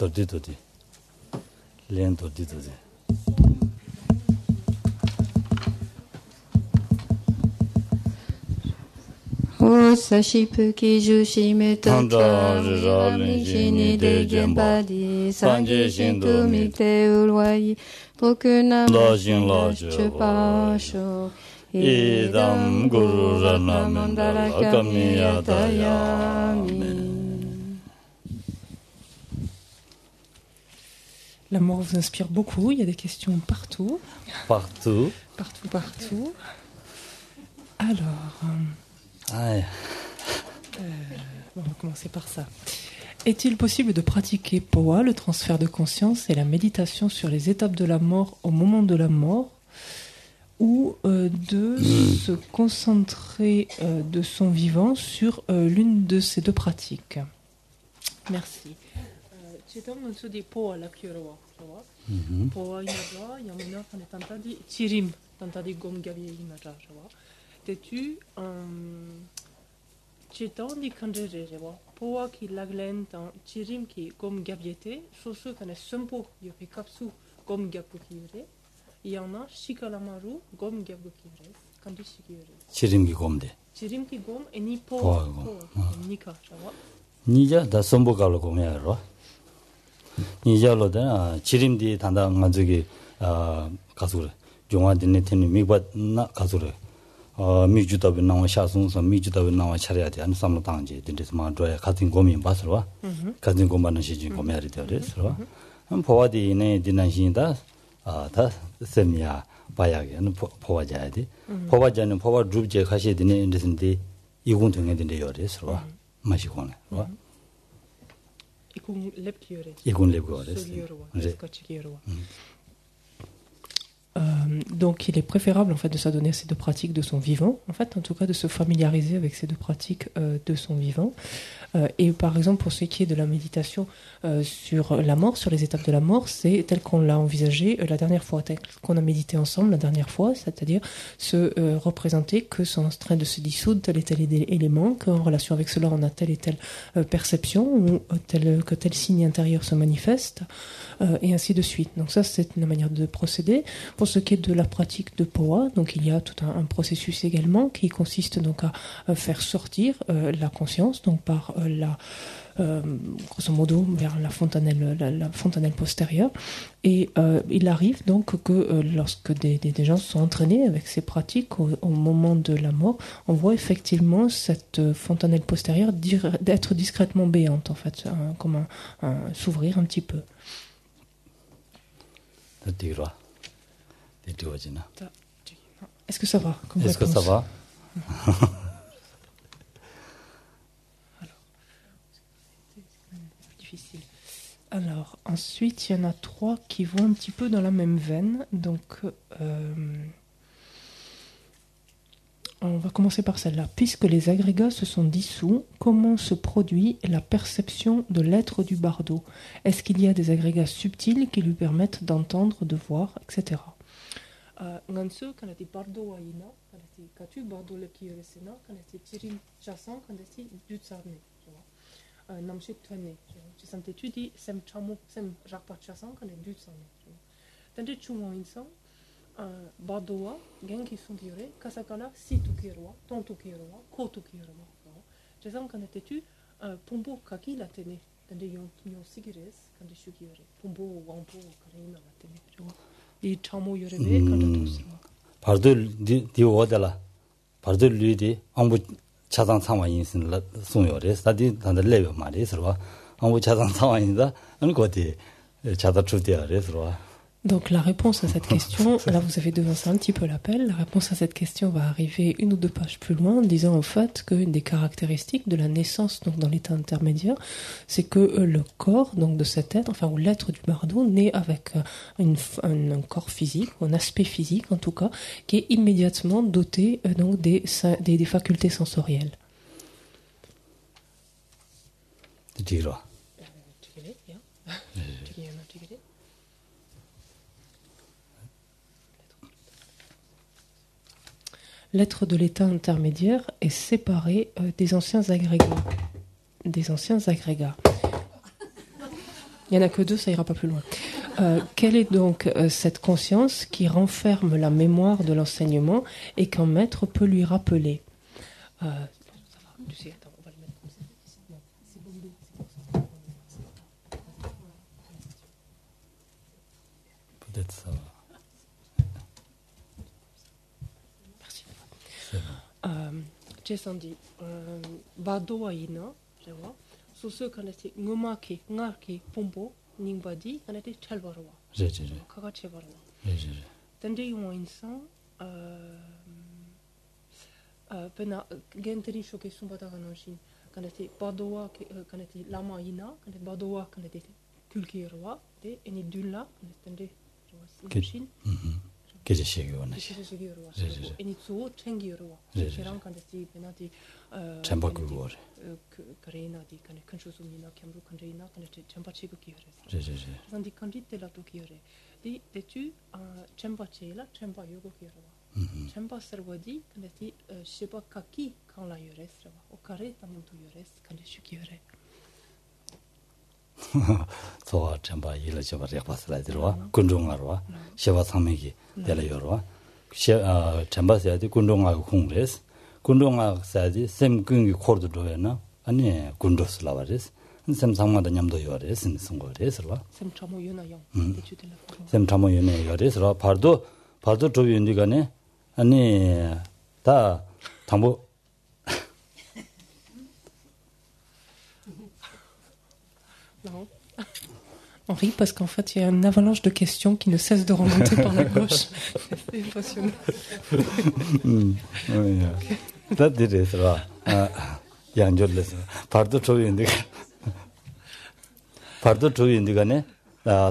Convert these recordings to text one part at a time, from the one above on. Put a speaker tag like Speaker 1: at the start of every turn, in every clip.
Speaker 1: 도디 렌 도디
Speaker 2: Sashi-puki jushime tokyo Rami-shini de genpadi Sanji-shinto mite ulwai Tokunam-dashi-pasho Idam guru-rana-mandala-kami-yatayami.
Speaker 3: La mort vous inspire beaucoup, il y a des questions partout.
Speaker 1: Partout.
Speaker 3: Alors... on va commencer par ça. Est-il possible de pratiquer Powa, le transfert de conscience et la méditation sur les étapes de la mort au moment de la mort, ou de se concentrer de son vivant sur l'une de ces deux pratiques? Merci. T'es-tu Chetan di kandere rewa poa ki laglen tan chirim ki gom gabiete sosu kana sempo yo pe kapsu gom gapu kiure yana shikalamaru gom gapu kiure kandi shikure
Speaker 1: chirim ki gomde
Speaker 3: eni poa nika rawa
Speaker 1: 니자 다 선보가로 공야로 니자로다 치림디 단다 가족이 가수래 종아딘네 테니 미바나 가수래 미주답이 나와 샤송서 미주답이 나와 차려야 돼. 안 삼로 당지 된데서 마드야 같은 고민 봤어와 같은 고민은 시진 고민이 되어서 포와디네 디난신다 다 셈이야 봐야게 포와자야 돼. 포와자는 포와 줍제 가시 되네 인데선데 이군 등에 된데 요래서 마시고네.
Speaker 3: 이군 랩키요레.
Speaker 1: 이군 랩고레.
Speaker 3: Donc il est préférable en fait de s'adonner à ces deux pratiques de son vivant, en fait en tout cas de se familiariser avec ces deux pratiques de son vivant. Et par exemple pour ce qui est de la méditation sur la mort, sur les étapes de la mort, c'est tel qu'on l'a envisagé la dernière fois, tel qu'on a médité ensemble la dernière fois, c'est-à-dire se représenter que sont en train de se dissoudre tel et tel élément, qu'en relation avec cela on a telle et telle perception, ou que tel signe intérieur se manifeste, et ainsi de suite. Donc ça c'est une manière de procéder. Pour ce qui est de la pratique de Powa, donc il y a tout un processus également qui consiste donc à faire sortir la conscience, donc par grosso modo vers la fontanelle postérieure. Et il arrive donc que lorsque des gens sont entraînés avec ces pratiques au moment de la mort, on voit effectivement cette fontanelle postérieure d'être discrètement béante en fait, comme s'ouvrir un petit peu. Est-ce que ça va comme
Speaker 1: Est-ce que ça va?
Speaker 3: Difficile. Alors, ensuite, il y en a 3 qui vont un petit peu dans la même veine. Donc, on va commencer par celle-là. Puisque les agrégats se sont dissous, comment se produit la perception de l'être du bardo? Est-ce qu'il y a des agrégats subtils qui lui permettent d'entendre, de voir, etc. Ngansu kanati bardo wa ina kanati katu bardo le kiyoresena kanati chirim chasan kanati dutsarne namshi tone ci sante tu di sem chamo sem rakpa chasan kanati dutsarne tande chumo insan bardo wa genki sun kiyore kasakala situ kiyoro tonto kiyoro koto kiyoro chasan kanati tu pombo kaki la tene tande yon sigires kanati shukiyore pombo wampo karina la tene 이 참모 여러분의 간다도스.
Speaker 1: 바르들 디오달라. 바르들 리디 아무 차상 상황인신 송요레 스타디 단들 레벨 말이서와 아무 차상 상황인다. 아니 거디 차다 주디아레서와.
Speaker 3: Donc la réponse à cette question, là vous avez devancé un petit peu l'appel, la réponse à cette question va arriver 1 ou 2 pages plus loin en disant en fait qu'une des caractéristiques de la naissance donc dans l'état intermédiaire, c'est que le corps donc de cet être, enfin ou l'être du bardo naît avec un corps physique, un aspect physique en tout cas, qui est immédiatement doté donc des facultés sensorielles. L'être de l'état intermédiaire est séparé des anciens agrégats. Il n'y en a que deux, ça ira pas plus loin. Quelle est donc cette conscience qui renferme la mémoire de l'enseignement et qu'un maître peut lui rappeler ça va, tu sais, attends, on va le mettre comme ça. Non, c'est bon, c'est pour ça.
Speaker 1: Peut-être ça va.
Speaker 3: Merci. Jason dit Badoa ina, je vois. Sous ce qu'on était ngomaki, ngaki, pombo, ningbadi, on était chalvarwa.
Speaker 1: J'ai.
Speaker 3: Kaga chalvarwa.
Speaker 1: J'ai.
Speaker 3: Tandis yon insan, pena genteri choke sumbata kananshin, quand était Badoa, quand était lama ina, quand était Badoa, quand était kulkirwa, et ni dulla, quand était Shin.
Speaker 1: Qu'est-ce que c'est que
Speaker 3: ça? Et ni tsuo chengirowa. Chirang quand était penati.
Speaker 1: Chambaku gore.
Speaker 3: Karena di kan kanchusumina kamru kanreina kan champachiku kiyore.
Speaker 1: J'ai.
Speaker 3: Tandi kanjite la to kiyore. Di tu champachela champa yogo kiyore. Champa sarwadi kan ti sheba kaki kan la yore srawa. O kare tanim to yore kan shukiyore.
Speaker 1: 저 참바 일을 저 버려 봤을 때로 군종하러 시바 상맥이 되려요. 참바서야 돼 군종하고 공레스. 군종하고 사지 샘근기 코드도에나 아니 군도스라바레스. 샘 상마다 냠도 요레스 승거레스로.
Speaker 3: 샘 참모 유나용.
Speaker 1: 샘 참모 유네 요레스로 바도 조비인디가네 아니 다 당보
Speaker 3: Non. On rit parce qu'en fait, il y a une avalanche de questions qui ne cesse de remonter par la gauche. C'est passionnant.
Speaker 1: 다들에서 양절레서 바도 조인디가네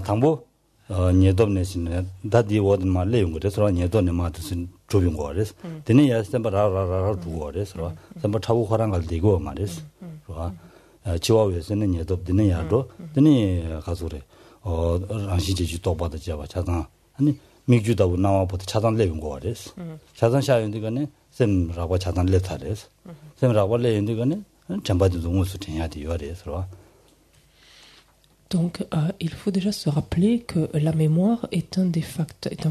Speaker 1: 당보 녀돔내신네 다디 워든 말레 용거래서 녀돔네 마트신 조빈 거래서 되네 야스템바라라라 두거래서 템바 차고 화랑 갈 되고 말이스 지와에서는 녀돔드네 야도 되네 가소래 랑시제주 도바다 잡아 차단 아니 미주다고 나와부터 차단 내용 거래서 차단 샤연디가네 샘라고 차단 레타래서 샘라고 레인디가네 잠바도 동무수 ten야 되어래서.
Speaker 3: Donc, il faut déjà se rappeler que la mémoire est un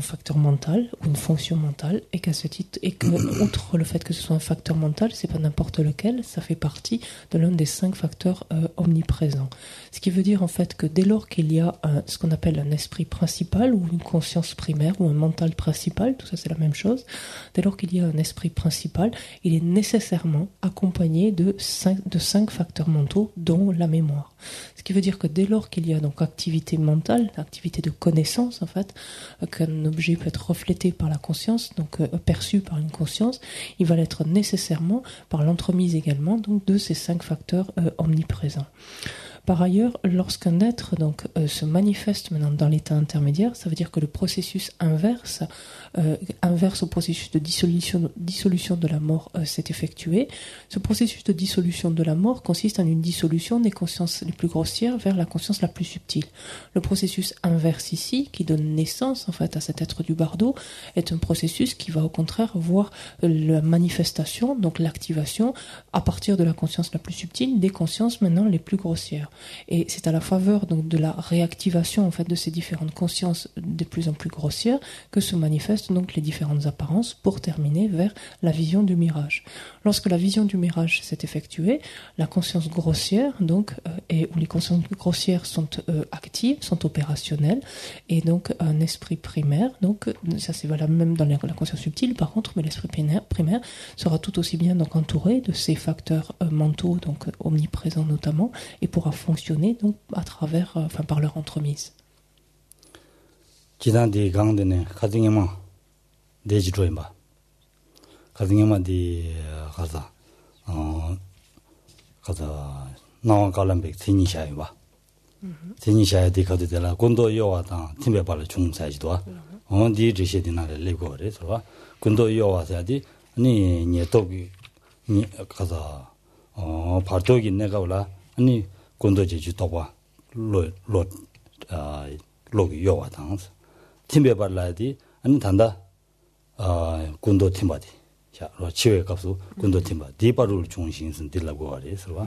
Speaker 3: facteur mental ou une fonction mentale, et qu'à ce titre, et que outre le fait que ce soit un facteur mental, c'est pas n'importe lequel, ça fait partie de l'un des 5 facteurs omniprésents. Ce qui veut dire en fait que dès lors qu'il y a ce qu'on appelle un esprit principal ou une conscience primaire ou un mental principal, tout ça c'est la même chose. Dès lors qu'il y a un esprit principal, il est nécessairement accompagné de 5 facteurs mentaux, dont la mémoire. Ce qui veut dire que dès lors qu'il y a donc activité mentale, activité de connaissance en fait, qu'un objet peut être reflété par la conscience, donc perçu par une conscience, il va l'être nécessairement par l'entremise également donc de ces 5 facteurs omniprésents. Par ailleurs, lorsqu'un être donc se manifeste maintenant dans l'état intermédiaire, ça veut dire que le processus inverse au processus de dissolution de la mort s'est effectué. Ce processus de dissolution de la mort consiste en une dissolution des consciences les plus grossières vers la conscience la plus subtile. Le processus inverse ici, qui donne naissance en fait à cet être du bardo, est un processus qui va au contraire voir la manifestation, donc l'activation, à partir de la conscience la plus subtile, des consciences maintenant les plus grossières. Et c'est à la faveur donc de la réactivation en fait de ces différentes consciences de plus en plus grossières que se manifestent donc les différentes apparences pour terminer vers la vision du mirage. Lorsque la vision du mirage s'est effectuée, la conscience grossière donc où les consciences grossières sont actives, sont opérationnelles, et donc un esprit primaire, donc ça c'est valable même dans la conscience subtile par contre, mais l'esprit primaire sera tout aussi bien donc entouré de ces facteurs mentaux donc omniprésents notamment, et pourra fonctionner donc à travers, par leur entremise.
Speaker 1: 지단디 강데네 가등에만 내지 줘봐. 가등에만 디 가자. 가자. 나와 갈람백 진이샤이 봐. 진이샤이 디 가드들라 군도 요와다 팀베 발을 중사지도. 디 제시디나를 레고 그래서 군도 요와사디 아니 녀도기 니 가자. 발도기 내가 올라 아니 군도 제주 도와 로기 요와당스 팀베 발라디 아니 단다 군도 팀바디 자 치외 값수 군도 팀바 디바를 중심은 들라고 그래서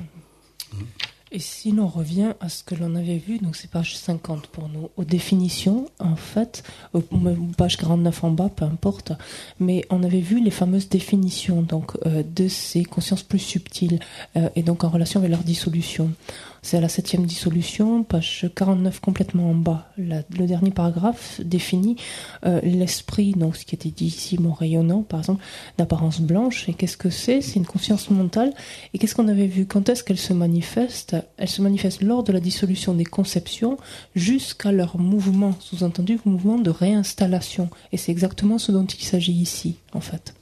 Speaker 3: Et si l'on revient à ce que l'on avait vu, donc c'est page 50 pour nous, aux définitions, en fait, page 49 en bas, peu importe, mais on avait vu les fameuses définitions donc de ces consciences plus subtiles et donc en relation avec leur dissolution. C'est à la 7e dissolution, page 49 complètement en bas. Le dernier paragraphe définit l'esprit, donc ce qui était dit ici, mon rayonnant, par exemple, d'apparence blanche. Et qu'est-ce que c'est? C'est une conscience mentale. Et qu'est-ce qu'on avait vu? Quand est-ce qu'elle se manifeste? Elle se manifeste lors de la dissolution des conceptions jusqu'à leur mouvement, sous-entendu mouvement de réinstallation. Et c'est exactement ce dont il s'agit ici, en fait.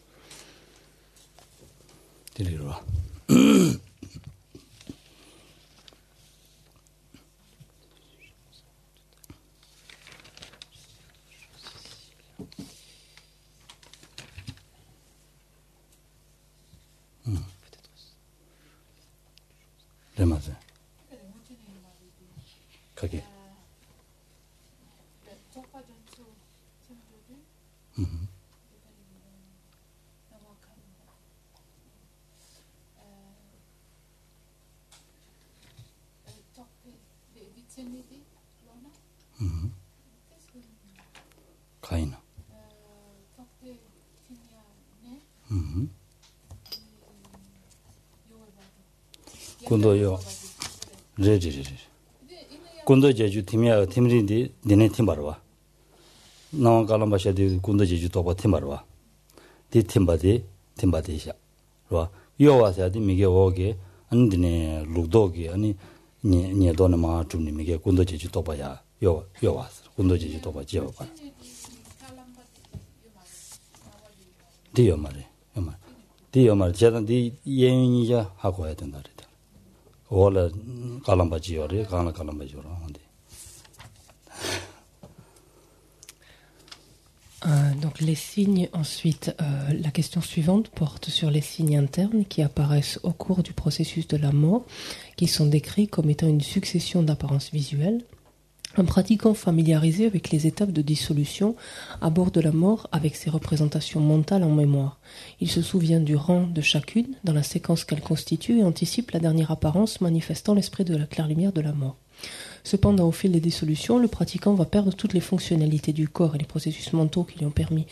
Speaker 1: 맞아요. 거기. 가이나. 군도요. 레레레레. 군도 제주 팀이야 팀인데 내내 팀 바로 와. 나와 갈람바샤디 군도 제주 도바 팀 바로 와. 디 팀바디샤. 와. 요와사디 미게 오게 안디네 루도게 아니 니도나 마 좀니 미게 군도 제주 도바야. 요와스. 군도 제주 도바 지어 봐. 디요 말이. 디요 말 제가 디 예인이자 하고 해야 된다 그랬다. 원래 갈람바지요래 갈람바지요라 한데.
Speaker 3: Donc les signes, ensuite, la question suivante porte sur les signes internes qui apparaissent au cours du processus de la mort, qui sont décrits comme étant une succession d'apparences visuelles. Un pratiquant familiarisé avec les étapes de dissolution aborde la mort avec ses représentations mentales en mémoire. Il se souvient du rang de chacune dans la séquence qu'elle constitue et anticipe la dernière apparence manifestant l'esprit de la claire-lumière de la mort. Cependant, au fil des dissolutions, le pratiquant va perdre toutes les fonctionnalités du corps et les processus mentaux qui lui ont permis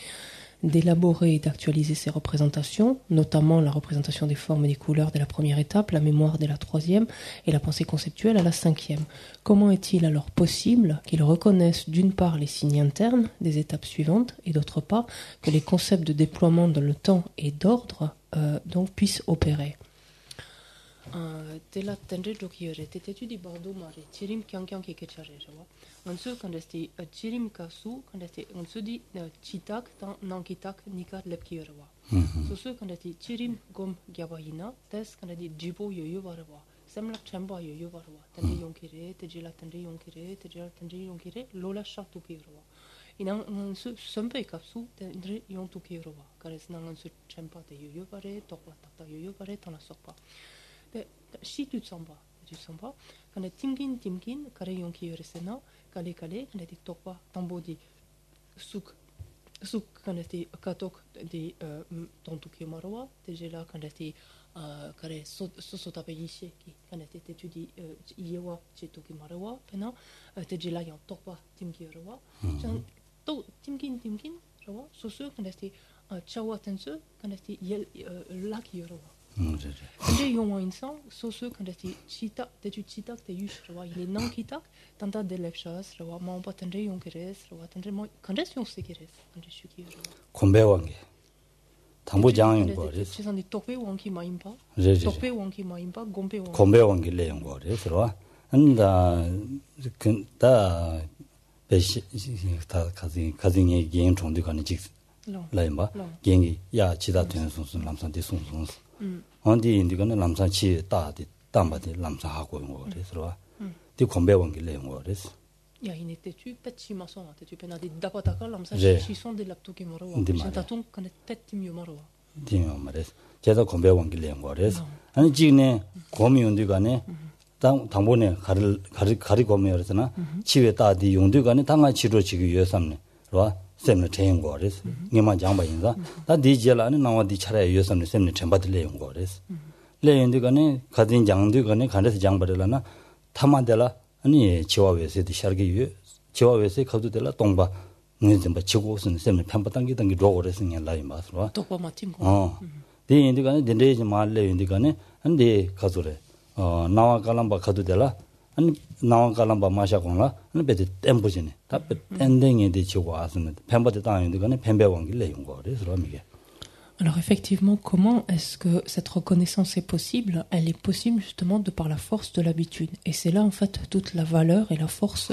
Speaker 3: d'élaborer et d'actualiser ces représentations, notamment la représentation des formes et des couleurs dès la première étape, la mémoire dès la 3e et la pensée conceptuelle à la 5e. Comment est-il alors possible qu'il reconnaisse d'une part les signes internes des étapes suivantes et d'autre part que les concepts de déploiement dans le temps et d'ordre donc puissent opérer? Tela tendre dokiore tetetu di bardo mare chirim kyang ke chare jawa onsu kandesti chirim kasu kandesti onsu di chitak tan nankitak nikat lepkiorwa so su kandesti chirim gom gyabaina tes kandesti jibo yoyo warwa semlak chamba yoyo warwa tande yonkire tejila tande yonkire tejila tande yonkire lola shatu kirwa inang onsu sompe kapsu tendre yontu kirwa kares nang onsu chamba de yoyo bare tokwa takta yoyo bare tana sokpa. Si tu te sens pas, quand tu timkin, quand tu yonki resena, quand tu dis tokpa, tambo di souk, quand tu katok di tontuki marwa, tu là quand tu sosotape yishe ki, quand tu dis yewa chituki marwa, pena, tu là yon tokpa timki rawa, to timkin rawa, sosu quand tu chawa tensu, quand tu yel laki rawa. 근데 용어 인상 소소 근데티 치타 대주 치타 대유스와 이네 난키타 단다 델렉샤스와 마음바 텐데 용케레스와 텐데 뭐 근데스 용세케레스 근데 슈키요
Speaker 1: 콤베왕게 당보장인 거레스
Speaker 3: 지선이 똑베 원키 마임바 똑베 원키 마임바
Speaker 1: 콤베왕게 레용 거레스와 안다 근다 베시 다 가진이 개인 정도 가는 직 라임바 개인이 야 지다 되는 순순 남산대 순순 언디 인디가는 남산치 따디 담바디 남산하고 온 거래서 디 콤베원기 내용 거래서
Speaker 3: 야 이네테 tu petchimason tu penadi dapataka 남산치 시선 데 랍토기 모로 진타통 근데 pettim요 모로
Speaker 1: 디요 말레스 제가 콤베원기 내용 거래서 아니 지네 고미 온디가네 당보네 가리 고미 그랬잖아 치외 따디 용디가네 당아 치료 지기 위해서네 와 셈네 체인 거래서 니만 장바 인자 다 디젤라는 나와디 차례 위해서는 셈네 쳔바들 내용 거래서 레인디가네 가딘 장디가네 간데서 장바들라나 타마델라 아니 지와웨세디 샤르게 지와웨세 가도델라 동바 무슨 뭐 지고선 셈을 편바당기 당기 로고레스냐 라이 마스로
Speaker 3: 똑바 맞팀
Speaker 1: 데인디가네 덴데지 말레 인디가네 안데 가조레 나와 갈람바 가도델라 아니 나와 갈람바 마샤고나 아니 베데 템보지네 답베 엔딩에디 지고아스네 편바데 당인디가네 편배왕기 레용고 그래서 미게
Speaker 3: Alors effectivement, comment est-ce que cette reconnaissance est possible? Elle est possible justement de par la force de l'habitude. Et c'est là en fait toute la valeur et la force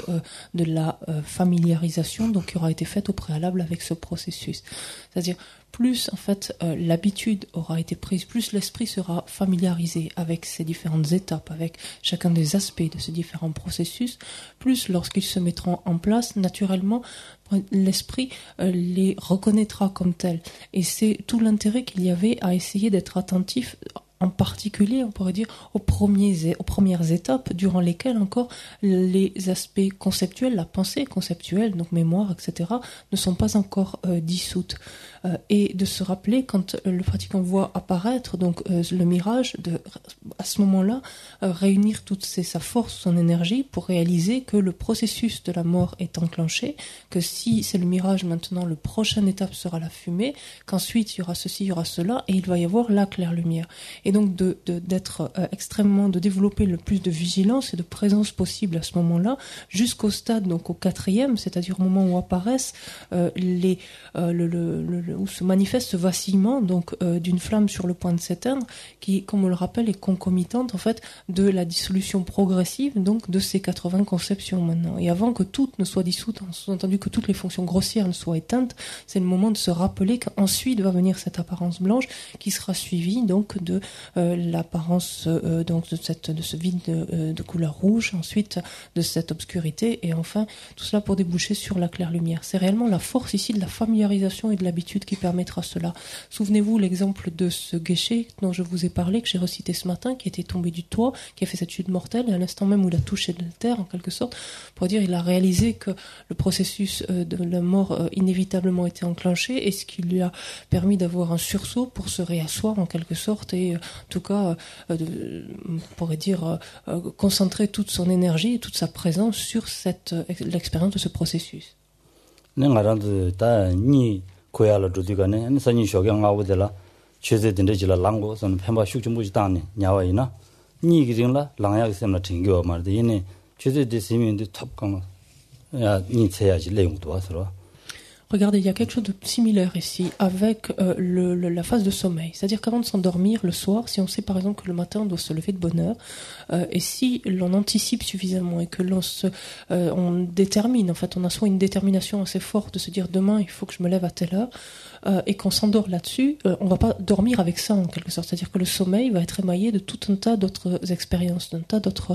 Speaker 3: de la familiarisation donc, qui aura été faite au préalable avec ce processus. C'est-à-dire, plus en fait l'habitude aura été prise, plus l'esprit sera familiarisé avec ces différentes étapes, avec chacun des aspects de ces différents processus, plus lorsqu'ils se mettront en place, naturellement, l'esprit les reconnaîtra comme tels. Et c'est tout l'intérêt qu'il y avait à essayer d'être attentif, en particulier, on pourrait dire, aux premières étapes durant lesquelles encore les aspects conceptuels, la pensée conceptuelle, donc mémoire, etc., ne sont pas encore dissoutes. Et de se rappeler quand le pratiquant voit apparaître donc le mirage, à ce moment-là réunir toute sa force, son énergie pour réaliser que le processus de la mort est enclenché, que si c'est le mirage maintenant, le prochaine étape sera la fumée, qu'ensuite il y aura ceci, il y aura cela, et il va y avoir la claire lumière. Et donc d'être extrêmement, de développer le plus de vigilance et de présence possible à ce moment-là, jusqu'au stade, donc au 4e, c'est-à-dire au moment où apparaissent où se manifeste ce vacillement donc d'une flamme sur le point de s'éteindre, qui, comme on le rappelle, est concomitante en fait de la dissolution progressive donc de ces 80 conceptions maintenant. Et avant que toutes ne soient dissoutes, sous-entendu que toutes les fonctions grossières ne soient éteintes, c'est le moment de se rappeler qu'ensuite va venir cette apparence blanche qui sera suivie donc de l'apparence donc de ce vide de couleur rouge, ensuite de cette obscurité, et enfin tout cela pour déboucher sur la claire lumière. C'est réellement la force ici de la familiarisation et de l'habitude qui permettra cela. Souvenez-vous l'exemple de ce guéché dont je vous ai parlé, que j'ai recité ce matin, qui était tombé du toit, qui a fait cette chute mortelle, et à l'instant même où il a touché de la terre, en quelque sorte, pour dire il a réalisé que le processus de la mort inévitablement était enclenché, et ce qui lui a permis d'avoir un sursaut pour se réasseoir en quelque sorte, et en tout cas, on pourrait dire, concentrer toute son énergie et toute sa présence sur l'expérience de ce processus.
Speaker 1: 고야를 두디가네 아니 선이 쇼경 아우들라 최제 된데지라 랑고 선 펜바 슈중부지 다네 냐와이나 니기링라 랑야기 셈나 튕겨 말데 이네 최제 데시민데 탑강 야 니체야지 내용도 와서
Speaker 3: Regardez, il y a quelque chose de similaire ici avec la phase de sommeil. C'est-à-dire qu'avant de s'endormir le soir, si on sait par exemple que le matin on doit se lever de bonne heure, et si l'on anticipe suffisamment et que on détermine, en fait on a soit une détermination assez forte de se dire demain il faut que je me lève à telle heure, et qu'on s'endort là-dessus, on va pas dormir avec ça en quelque sorte. C'est-à-dire que le sommeil va être émaillé de tout un tas d'autres expériences, d'un tas d'autres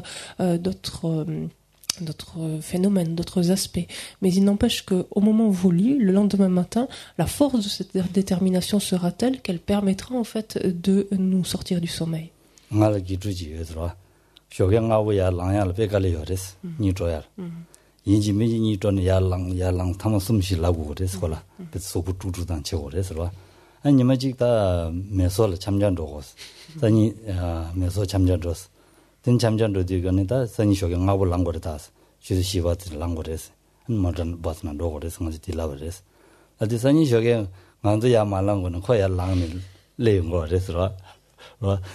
Speaker 3: phénomènes, d'autres aspects. Mais il n'empêche qu'au moment voulu, le lendemain matin, la force de cette détermination sera telle qu'elle permettra en fait de nous sortir du sommeil.
Speaker 1: 된 잠잔도 되거니다 선이 쇼경 아고 랑고르다스 주스 시바트 랑고레스 모던 바스나 로고레스 가지 딜라버레스 아디 선이 쇼경 만도야 말랑고는 코야 랑니 레용고레스라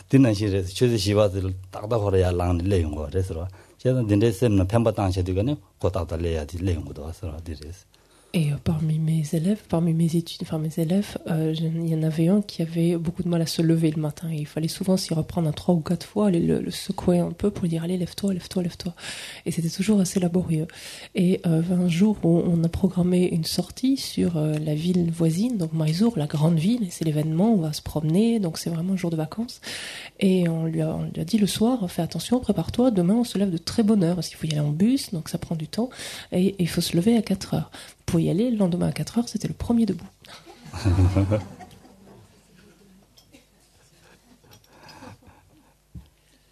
Speaker 1: 디나시레스 주스 시바트 딱딱거려야 랑니 레용고레스라 제가 딘데스는 펜바탄시 되거네 고타다 레야디 레용고도 와서라 디레스.
Speaker 3: Et parmi mes élèves, il y en avait un qui avait beaucoup de mal à se lever le matin. Et il fallait souvent s'y reprendre 3 ou 4 fois, aller le secouer un peu pour lui dire allez lève-toi, lève-toi, lève-toi. Et c'était toujours assez laborieux. Et un jour où on a programmé une sortie sur la ville voisine, donc Mysore, la grande ville, et c'est l'événement, on va se promener, donc c'est vraiment un jour de vacances. Et on lui a dit le soir, fais attention, prépare-toi, demain on se lève de très bonne heure, parce qu'il faut y aller en bus, donc ça prend du temps, et il faut se lever à 4 heures. Pour y aller, le lendemain à 4 heures, c'était le premier debout.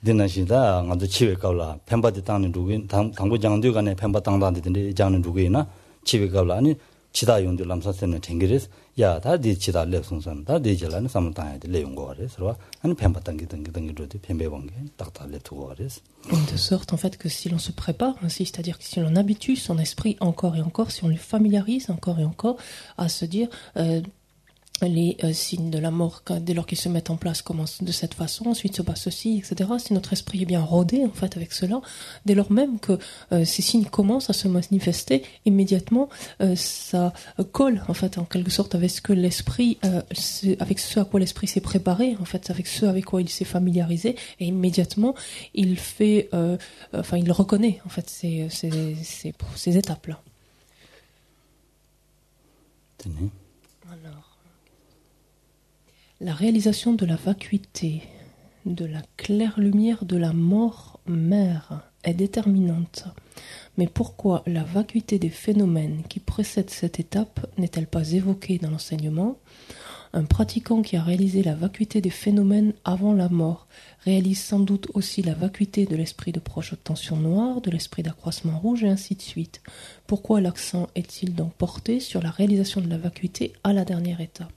Speaker 1: 디나시다 나도 치외 가라 펜바디 땅에 누구 당고 장도 간에 펜바 땅다는데 장은 누구이나 치외 가라 아니 치다 용도 람사세는 쟁기레스 야 다디 치다 랩송선 다디 jel라는 삼탄에 레용 거래서 한 뱀바당기 등기로도 뱀배방게 딱다 랩투고 거래서
Speaker 3: De sorte en fait que si l'on se prépare ainsi, c'est-à-dire que si l'on habitue son esprit encore et encore, si on le familiarise encore et encore à se dire les signes de la mort, dès lors qu'ils se mettent en place, commencent de cette façon, ensuite se passe ceci, etc. Si notre esprit est bien rodé, en fait, avec cela, dès lors même que ces signes commencent à se manifester, immédiatement, ça colle, en fait, en quelque sorte, avec ce que l'esprit, avec ce à quoi l'esprit s'est préparé, en fait, avec ce avec quoi il s'est familiarisé, et immédiatement, il fait, il reconnaît, en fait, ces étapes-là. Alors, la réalisation de la vacuité, de la claire lumière de la mort-mère est déterminante. Mais pourquoi la vacuité des phénomènes qui précèdent cette étape n'est-elle pas évoquée dans l'enseignement ? Un pratiquant qui a réalisé la vacuité des phénomènes avant la mort réalise sans doute aussi la vacuité de l'esprit de proche tension noire, de l'esprit d'accroissement rouge et ainsi de suite. Pourquoi l'accent est-il donc porté sur la réalisation de la vacuité à la dernière étape ?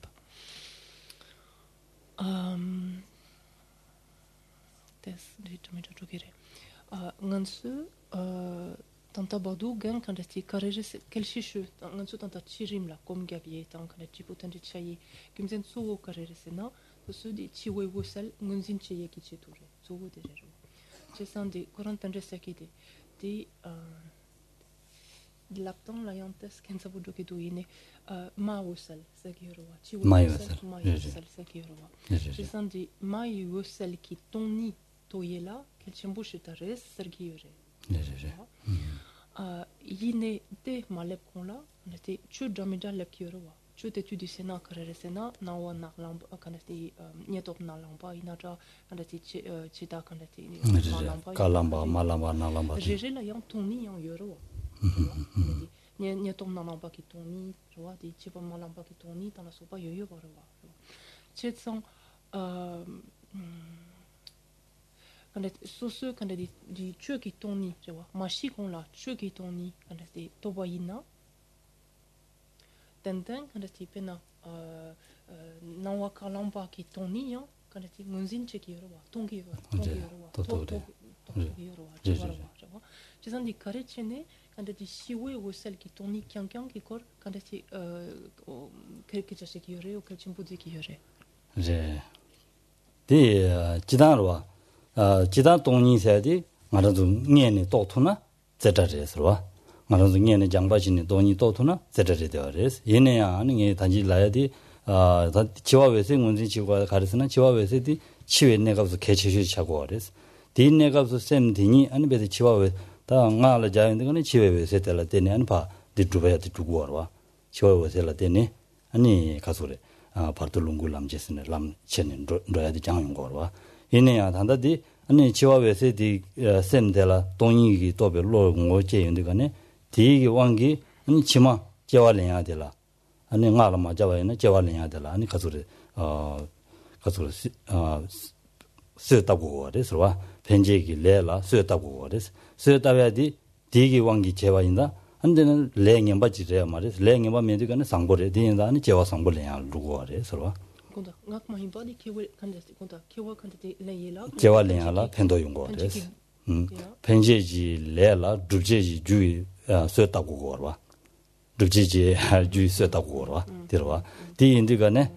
Speaker 3: Tanta badu gan kan desti karere quel chichu ngansu tanta chirim la comme gabier tant kan ti potan de chaye kimzen so karere sena so di chiwe wosal ngunzin chaye ki cheture so wo de jero je sens de 40 ans de sakite de lapton la yantes ken sa bodo ke do ine ma wosal sakiro chiwe wosal sakiro je sens de ma wosal ki toni toyela quel chembo chetares sergiore yine de malep konla nete chu damida lepkirowa chu te tu di sena karere sena na wa na lamb kanati nyetop na lamba inaja kanati chita kanati
Speaker 1: kalamba malamba na lamba
Speaker 3: jeje la yang toni yang yoro nyetop na lamba ki toni joa di chipa malamba ki toni dans la sopa yoyo barwa chetson soso quand di chue qui toni tu vois machi qu'on la chue qui toni quand di toboyina tenten quand di pena na wa kalamba qui toni ya quand di munzin che ki ro tongi ro tu vois je sens di karechene quand di siwe ou celle qui toni quelqu'un qui cor quand di quelque chose qui aurait ou quelque chose qui aurait
Speaker 1: je di jidanwa 지단 동니세디 말아도 녜네 또투나 제자리에서와 말아도 녜네 장바진이 돈이 또투나 제자리 되어res 얘네야 아는 게 단지 라야디 다 지와외세 문제 지와 가르스나 지와외세디 치외 내가서 개체시 차고 어res 디 내가서 셈디니 아니 베디 지와외 다 나라 자인데 거는 지외외세 때라 때네 안 봐. 디두베야 디두고 와라 지와외세라 때네 아니 가소래 파르톨룽구 람제스네 람 첸네 로야디 장용 거와 이내야 단다디 아니 지와외세디 셈데라 동이기 도베 로고 제인데가네 디기 왕기 아니 치마 제와려야 되라 아니 나라마 자와이나 제와려야 되라 아니 가소래 가소래 쓰다고 그래서와 벤제기 레라 쓰다고 그래서 쓰다야디 디기 왕기 제와인다 안데는 레행에 바지래야 말이야 레행에 바 메디가네 상고래 디인다 아니 제와 상고래야 루고 그래서와 제와랭야라 펜도 용거 그래서 펜제지 레라 두제지 주의 쇠다고 거와 두제지 주의 쇠다고 거와 들어와 디인디가네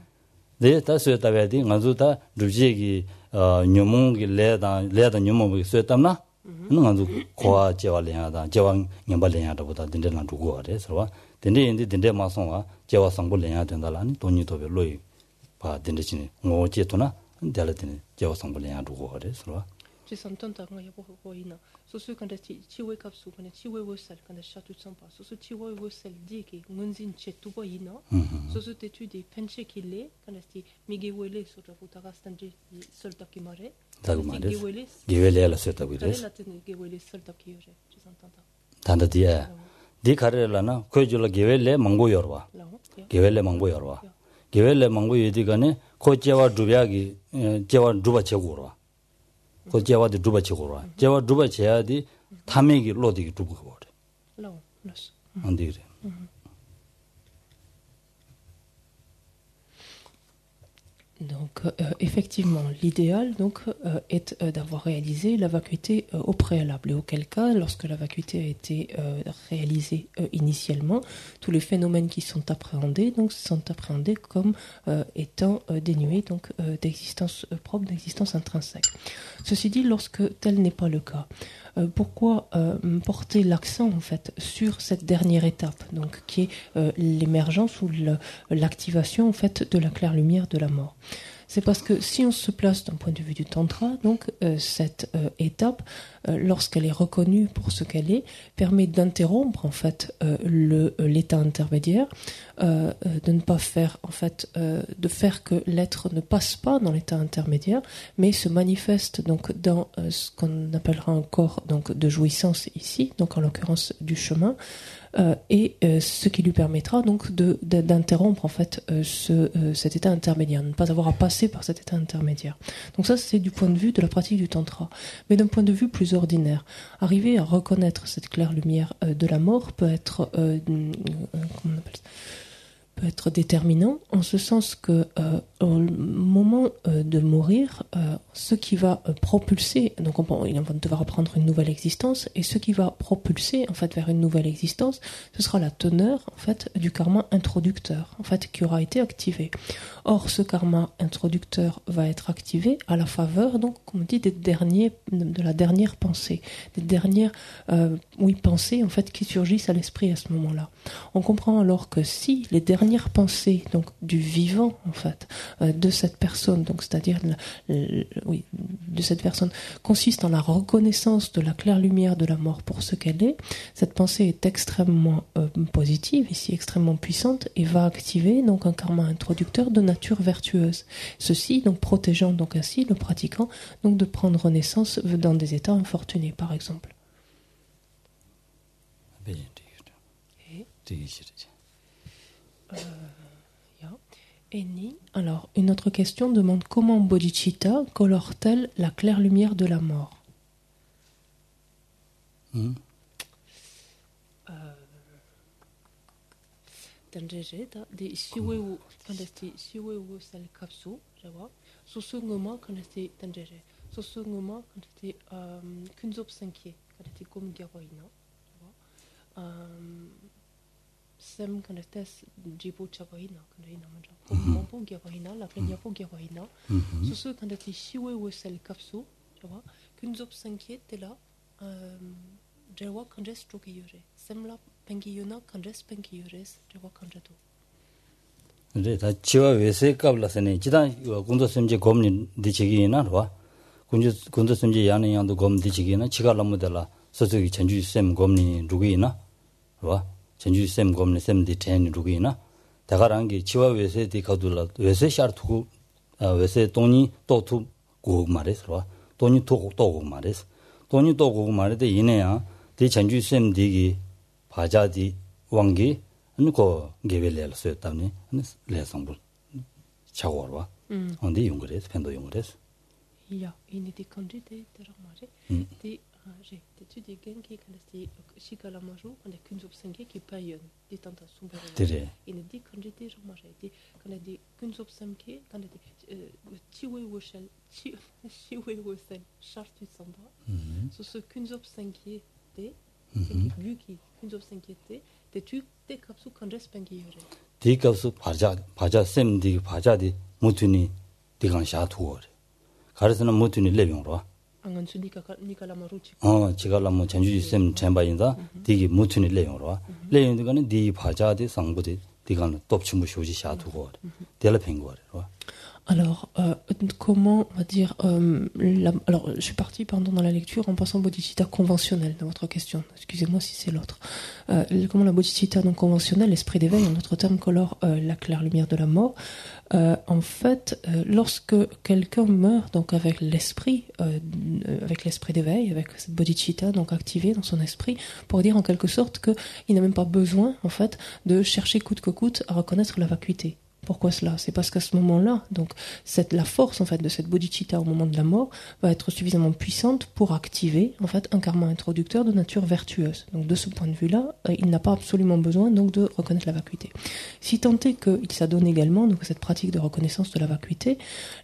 Speaker 1: 레다 쇠다베디 가주다 두제기 녀몽기 레다 녀몽기 쇠담나 능아주 고아 제와랭야다 제왕 녀발랭야다보다 딘데나 두고 그래서 딘데인디 딘데 마송와 제와 상불랭야 된다라니 돈이도베 로이 바 딘데치니 ngoje토나 달라드니 제와상불량 두고 그래서
Speaker 3: je s'entends ta nga yabo hoina so su quand ti chiwe kapsu quand chiwe wosal quand chatu sampa so su chiwe wosal diki ngunzin che tubo ina so su tetu di penche kile quand ti mige wele so ta putara standi solta kimare
Speaker 1: dagmare gewele la seta bires
Speaker 3: la tene gewele solta kiyore je s'entends ta
Speaker 1: tanda dia di karelana kojola gewele mango yorwa gewele mango yorwa gewele man고 여디가네 고제와 두비아기 제와 두바 제고로 고제와도 두바 제고로 제와 두바 제야디 타메기 로디기 두고 거래
Speaker 3: 라오스
Speaker 1: 안디래
Speaker 3: Donc, effectivement, l'idéal est d'avoir réalisé la vacuité au préalable. Et auquel cas, lorsque la vacuité a été réalisée initialement, tous les phénomènes qui sont appréhendés comme étant dénués d'existence propre, d'existence intrinsèque. Ceci dit, lorsque tel n'est pas le cas, pourquoi porter l'accent en fait sur cette dernière étape, donc qui est l'émergence ou l'activation en fait de la claire lumière de la mort? C'est parce que si on se place d'un point de vue du tantra, donc cette étape, lorsqu'elle est reconnue pour ce qu'elle est, permet d'interrompre en fait l'état intermédiaire, de ne pas faire en fait, de faire que l'être ne passe pas dans l'état intermédiaire, mais se manifeste donc dans ce qu'on appellera un corps donc de jouissance ici, donc en l'occurrence du chemin. Et ce qui lui permettra donc d'interrompre en fait cet état intermédiaire, de ne pas avoir à passer par cet état intermédiaire. Donc ça, c'est du point de vue de la pratique du tantra. Mais d'un point de vue plus ordinaire, arriver à reconnaître cette claire lumière de la mort peut être comment on appelle ça, peut être déterminant, en ce sens que au moment de mourir, ce qui va propulser, donc il va devoir reprendre une nouvelle existence, et ce qui va propulser en fait vers une nouvelle existence, ce sera la teneur en fait du karma introducteur, en fait qui aura été activé. Or, ce karma introducteur va être activé à la faveur, donc comme on dit, de la dernière pensée, des dernières pensées en fait qui surgissent à l'esprit à ce moment-là. On comprend alors que si les dernières pensées donc du vivant en fait de cette personne, donc c'est-à-dire de cette personne, consiste en la reconnaissance de la claire lumière de la mort pour ce qu'elle est, cette pensée est extrêmement positive, ici extrêmement puissante, et va activer donc un karma introducteur de nature vertueuse. Ceci donc protégeant donc ainsi le pratiquant donc de prendre naissance dans des états infortunés par exemple. Alors, une autre question demande comment bodhicitta colore-t-elle la claire lumière de la mort? Sem kandates jibo chagoina kandaina manja mompo geroina la penyapo geroina soso kandati shiwe wesel kapsu jawa kunzop sankie tela jawa kanjes trokiyore semla pengiyona kanjes pengiyores jawa kanjato
Speaker 1: 근데 다 지와 외세 갑라서네 지단 군도 semje 검니 디치기나 와 군도 semje 야는 양도 검 디치기나 지갈라무들라 서저기 전주 셈 검니 누구이나 와 전주 셈 검니 셈디 텐 누구이나 다가란 게 지와 외세 디카둘라 외세 샤르투고 외세 돈이 또투 고 말해서 와 돈이 또 말해서 돈이 또 말해도 이내야 디 전주 셈 디기 바자디 왕기 그 개별을 썼다니 레송불 차고와 언제 용거래서 팬도 용거래서
Speaker 3: 야 이니디 컨디데 들어마제 디 j'ai étudié quelqu'un qui connaissait Shikala Majo, on a qu'une obstinquée qui paye des tentations. Il a dit quand j'étais genre moi j'ai été quand on a dit qu'une obstinquée quand on a dit Chiwe Woshel Chartu Samba sur ce qu'une obstinquée était vu qui qu'une obstinquée était tu t'es capsule quand j'espengiyore
Speaker 1: 디 capsule 바자 셈디 바자디 무투니 디간 샤투어 가르스는 무투니 레병으로 지갈라 뭐 전주지 셈 쳔바인다 디기 무튼이 레용으로 레용이가는 디 바자디 상부디 디간 톱치무 쇼지 샤두고 델레핑고
Speaker 3: Alors, comment on va dire alors, je suis partie dans la lecture en pensant bodhicitta conventionnel dans votre question. Excusez-moi si c'est l'autre. Comment la bodhicitta non conventionnelle, l'esprit d'éveil, en d'autres termes, colore la claire lumière de la mort. En fait, lorsque quelqu'un meurt, donc avec l'esprit d'éveil, avec cette bodhicitta donc activée dans son esprit, pour dire en quelque sorte que il n'a même pas besoin, en fait, de chercher coûte que coûte à reconnaître la vacuité. Pourquoi cela? C'est parce qu'à ce moment-là, donc la force en fait de cette bodhicitta au moment de la mort va être suffisamment puissante pour activer en fait un karma introducteur de nature vertueuse. Donc de ce point de vue-là, il n'a pas absolument besoin donc de reconnaître la vacuité. Si tant est qu'il s'adonne également donc à cette pratique de reconnaissance de la vacuité,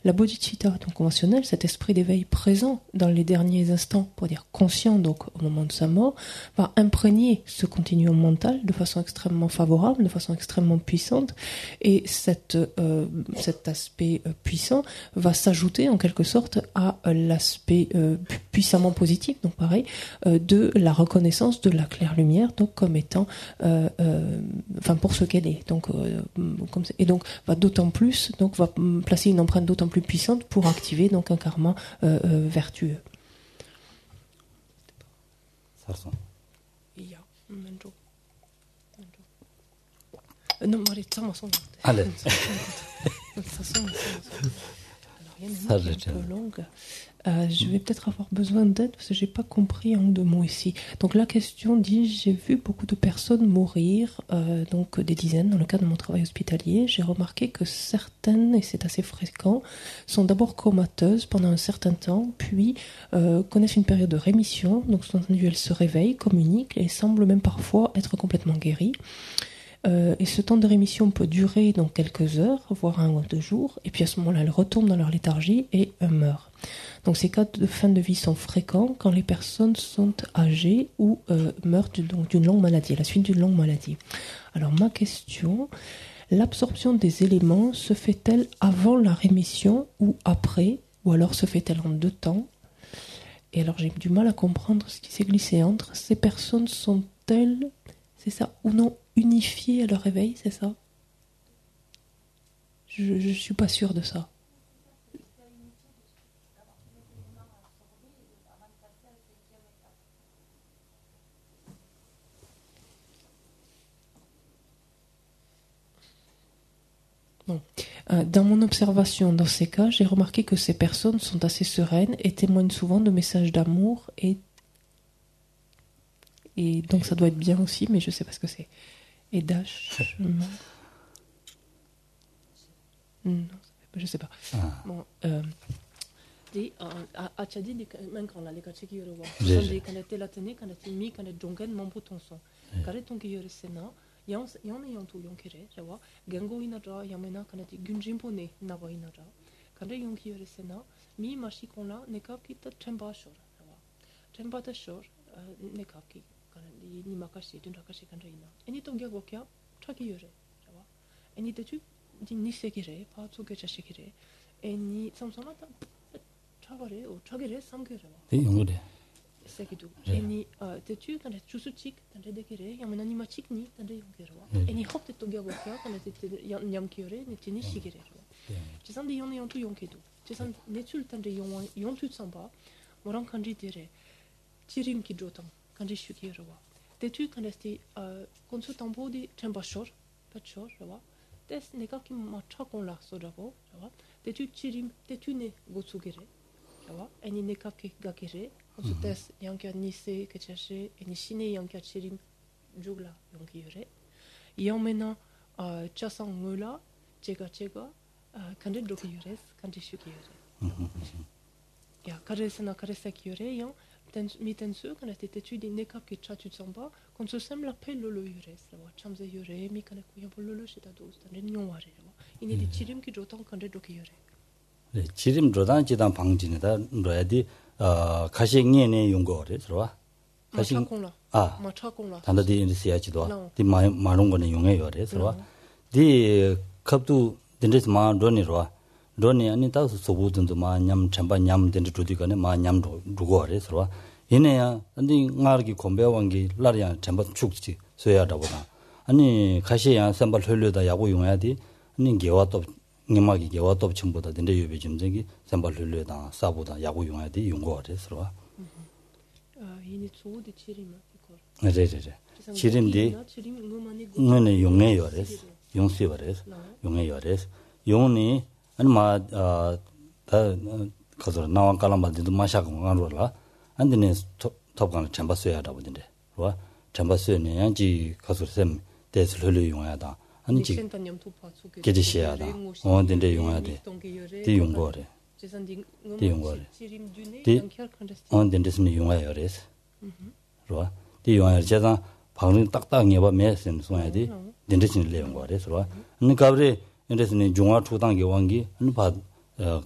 Speaker 3: la bodhicitta donc conventionnelle, cet esprit d'éveil présent dans les derniers instants, pour dire conscient donc au moment de sa mort, va imprégner ce continuum mental de façon extrêmement favorable, de façon extrêmement puissante, et cet aspect puissant va s'ajouter en quelque sorte à l'aspect puissamment positif, donc pareil, de la reconnaissance de la claire lumière, donc comme étant, pour ce qu'elle est. Donc, et donc va d'autant plus, donc va placer une empreinte d'autant plus puissante pour activer donc un karma vertueux. Non, mais ça m'a semblé.
Speaker 1: Allez.
Speaker 3: Alors, il y a une un peu longue. Je vais peut-être avoir besoin d'aide parce que j'ai pas compris un ou deux mots ici. Donc la question dit: j'ai vu beaucoup de personnes mourir, donc des dizaines dans le cadre de mon travail hospitalier. J'ai remarqué que certaines, et c'est assez fréquent, sont d'abord comateuses pendant un certain temps, puis connaissent une période de rémission. Donc elles se réveillent, communiquent et semblent même parfois être complètement guéries. Et ce temps de rémission peut durer donc quelques heures, voire 1 ou 2 jours, et puis à ce moment-là, elles retombent dans leur léthargie et meurent. Donc ces cas de fin de vie sont fréquents quand les personnes sont âgées ou meurent d'une longue maladie, à la suite d'une longue maladie. Alors ma question, l'absorption des éléments se fait-elle avant la rémission ou après, ou alors se fait-elle en 2 temps? Et alors j'ai du mal à comprendre ce qui s'est glissé entre. Ces personnes sont-elles, c'est ça, ou non, unifiées à leur réveil, c'est ça? Je suis pas sûre de ça. Bon. Dans mon observation, dans ces cas, j'ai remarqué que ces personnes sont assez sereines et témoignent souvent de messages d'amour et donc ça doit être bien aussi, mais je sais pas ce que c'est. Et d'achèvement. Non, je sais pas. Bon, di achadi di man kan la le kache ki yoro wa sande kan te la tene kan te mi kan jongen mampu tonson kare ton ki yoro sena yon tu yon kere jawa gengo ina ra yamena kan te gunjin pone na wa ina ra kan yon ki yoro sena mi mashi kon la ne ka ki ta temba shor jawa temba ta shor ne ka ki kan ni makashi tun rakashi kan ina eni ton gya gokya thaki yore jawa eni te tu ni sekire pa tu ke chashikire eni samsama ta 차거래, 차게래, 삼게래.
Speaker 1: 네, 용어래.
Speaker 3: 세기도. 애니 대추 간에 주수칙 단데 데게래. 야면 아니마 찍니 단데 용게래. 애니 홉데 또 겨보켜. 간에 데 냠키요래. 네티니 시게래. 지산데 용네 용투 용케도. 지산 내출 단데 용투 삼바. 뭐랑 간지 데래. 지림기 조tam. 간지 슈기요래. 대추 간에스티 콘수탄 보디 템바쇼. 파쇼. 와. 데스 내가 키 마차콘라 소라고. 와. 대추 지림 대추네 고수게래. Eni neka ke gakere, ensuite yankia nise ke cherche, eni chine yankia chirim jugla yanki yore. Yamena chasang mula, chega kande doki yores, kande shuki yore. Ya karesena karesek yore, yan mitensu quand était étudié neka ke chatu samba, quand se semble appel lolo yores, la chamze yore, mi kane kuya lolo cheta dos, tande nyoware. Ini de chirim ki jotan kande doki yore.
Speaker 1: 지림 조단 지단 방진이다 로야디 가시행년에 용거래 들어와 가시
Speaker 3: 마차공라
Speaker 1: 단다디 인시야지도 디 마롱 거는 용해요래 들어와 디 컵도 딘데스 마 로니로와 로니 아니 다스 소부든도 마냠 참바 냠 딘데 조디가네 마냠 루고래 들어와 얘네야 근데 나르기 공배왕기 라리야 참바 축지 소야다보다 아니 가시야 선발 흘려다 야구 용해야디 아니 개와도 님마기 개와도 전부다 된데 유비 점쟁이 선발흘려다 사보다 야구 용해야디 용거래서
Speaker 3: 이니 초디 치리마 이거
Speaker 1: 네네네 치림디 응네 용해요래서 용시버래서 용해요래서 용이 아니마 다 가서 나와 깔아만데도 마샤고 간로라 안데네 톱간을 잠바스야다 보던데 와 잠바스네 양지 가서 셈 대스 흘려 용해야다 아니 지 게지시야다 원된데 용하데 디 용거래 디 용거래 디 원된데스니 용하여레스 로아 디 용하여 제가 방은 딱딱 녀바 매선 소야디 된데스니 레용거래스 로아 그러니까 인데스니 중화 초당 요왕기 바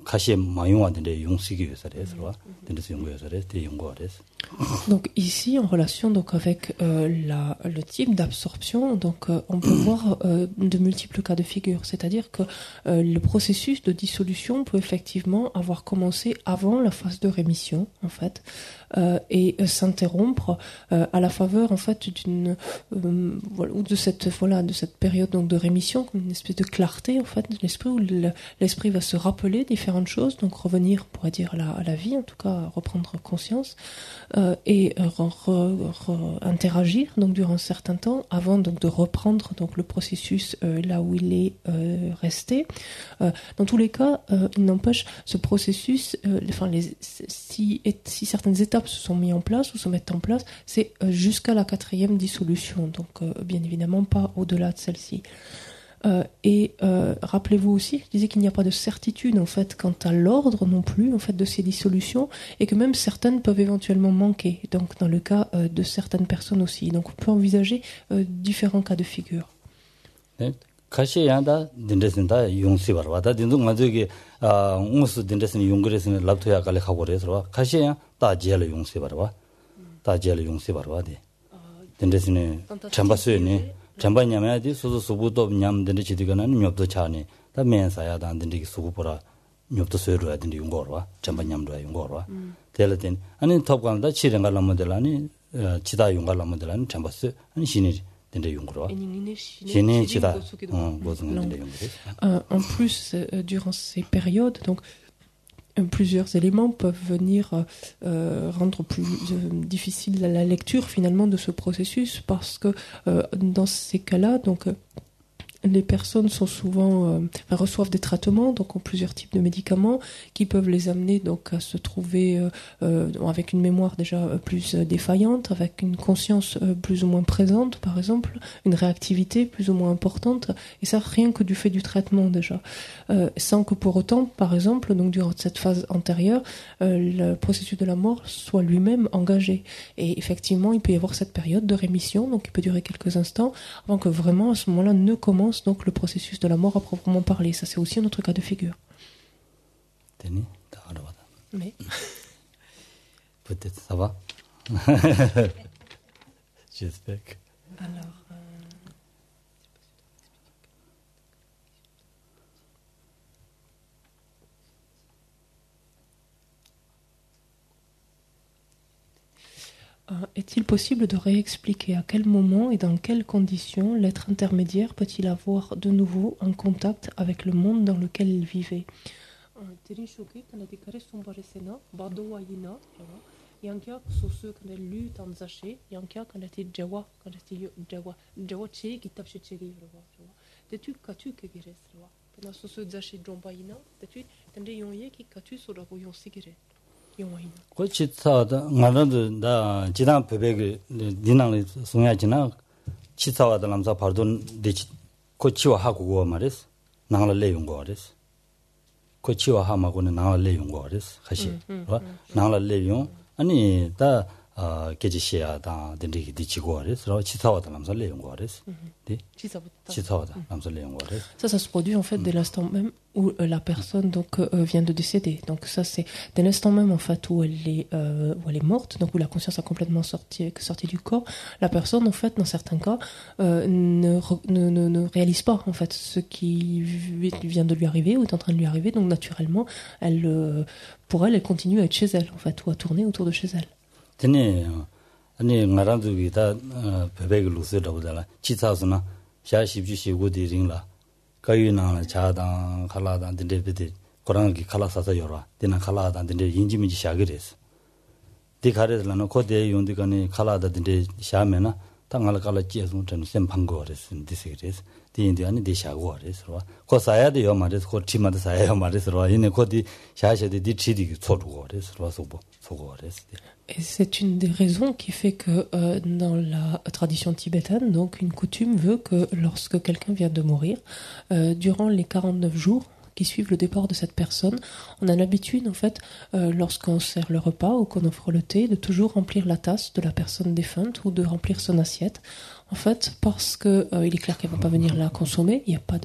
Speaker 1: 가시 마용하는데 용식이 요소래서 된데스 용거여서래 디 용거래스.
Speaker 3: Donc ici, en relation donc avec le type d'absorption, donc on peut voir de multiples cas de figure. C'est-à-dire que le processus de dissolution peut effectivement avoir commencé avant la phase de rémission, en fait, et s'interrompre à la faveur, en fait, d'une de cette période donc de rémission, comme une espèce de clarté, en fait, de l'esprit où l'esprit va se rappeler différentes choses, donc revenir, on pourrait dire, à la vie, en tout cas, reprendre conscience. Et interagir donc durant un certain temps avant donc de reprendre donc le processus là où il est resté. Dans tous les cas, il n'empêche ce processus, si certaines étapes se sont mises en place ou se mettent en place, c'est jusqu'à la 4e dissolution, donc bien évidemment pas au-delà de celle-ci. Rappelez-vous aussi, je disais qu'il n'y a pas de certitude en fait quant à l'ordre non plus en fait de ces dissolutions et que même certaines peuvent éventuellement manquer. Donc dans le cas de certaines personnes aussi. Donc on peut envisager différents cas de figure.
Speaker 1: 가시야다 딘데스다 용시 바라다 딘도 가족이 응스 딘데스니 용그레스니 랍토야 갈래 하고 그래서 가시야 다지엘 용시 바라와 다지엘 용시 바라와데 딘데스니 잠바스니 잠바냐면이 소소부도 냠든지 지디가는 묘도 차니 다 면사야다 안든지 수고보라 묘도 소요야 된디 용거와 잠바냠도 용거와 델든 아니 톱간다 치랭갈 모델라니 지다 용갈 모델라니 잠바스 아니 신이 된데 용거와 신이 지다 무슨 된데 용거
Speaker 3: en plus durant ces périodes donc plusieurs éléments peuvent venir rendre plus difficile la lecture finalement de ce processus parce que dans ces cas-là donc les personnes sont souvent reçoivent des traitements donc ont plusieurs types de médicaments qui peuvent les amener donc à se trouver avec une mémoire déjà plus défaillante, avec une conscience plus ou moins présente par exemple, une réactivité plus ou moins importante et ça rien que du fait du traitement déjà sans que pour autant par exemple donc durant cette phase antérieure le processus de la mort soit lui-même engagé et effectivement il peut y avoir cette période de rémission donc qui peut durer quelques instants avant que vraiment à ce moment-là ne commence donc le processus de la mort à proprement parler. Ça, c'est aussi un autre cas de figure. Mais
Speaker 1: peut-être ça va. J'espère.
Speaker 3: Alors. Est-il possible de réexpliquer à quel moment et dans quelles conditions l'être intermédiaire peut-il avoir de nouveau un contact avec le monde dans lequel il vivait?
Speaker 1: 고치사다 나는 나 지난 베베게 니낭을 송야지나 치사와다 남자 바르돈 데치 고치와 하고 말했어 나를 내용 거 그랬어 고치와 하마고는 나를 내용 거 그랬어 사실 나를 내용 아니 다 게지시야다 덴디기 디치고 그랬어 치사와다 남자 내용 거 그랬어 네 치사와다 남자 내용 거 그랬어
Speaker 3: Ça se produit en fait dès l'instant même où la personne donc vient de décéder. Donc ça c'est dès l'instant même en fait où elle est morte, donc où la conscience a complètement sorti du corps, la personne en fait dans certains cas ne réalise pas en fait ce qui vient de lui arriver ou est en train de lui arriver. Donc naturellement, pour elle continue à être chez elle en fait ou à tourner autour de chez elle.
Speaker 1: tenez 아니 나란두기 다 베베글 루스라고달라 치사스나 샤십지 고디링라 가유나 자당 칼라단 딘데베데 고랑기 칼라사서 열어 되나 칼라단 딘데 인지민지 샤그레스 디카레들라노 코데 용디가니 칼라다 딘데 샤메나 당할 갈라 지에서 전 셈판거레스 디세레스 디인디안이 디샤고레스 와 코사야데 요 말레스 코 치마데 사야요 말레스 와 이네 코디 샤샤데 디치디 소르고레스 와 소고레스.
Speaker 3: Et c'est une des raisons qui fait que dans la tradition tibétaine, donc une coutume veut que lorsque quelqu'un vient de mourir, durant les 49 jours qui suivent le départ de cette personne, on a l'habitude en fait, lorsqu'on sert le repas ou qu'on offre le thé, de toujours remplir la tasse de la personne défunte ou de remplir son assiette. En fait, parce que il est clair qu'elle va pas venir la consommer, il y a pas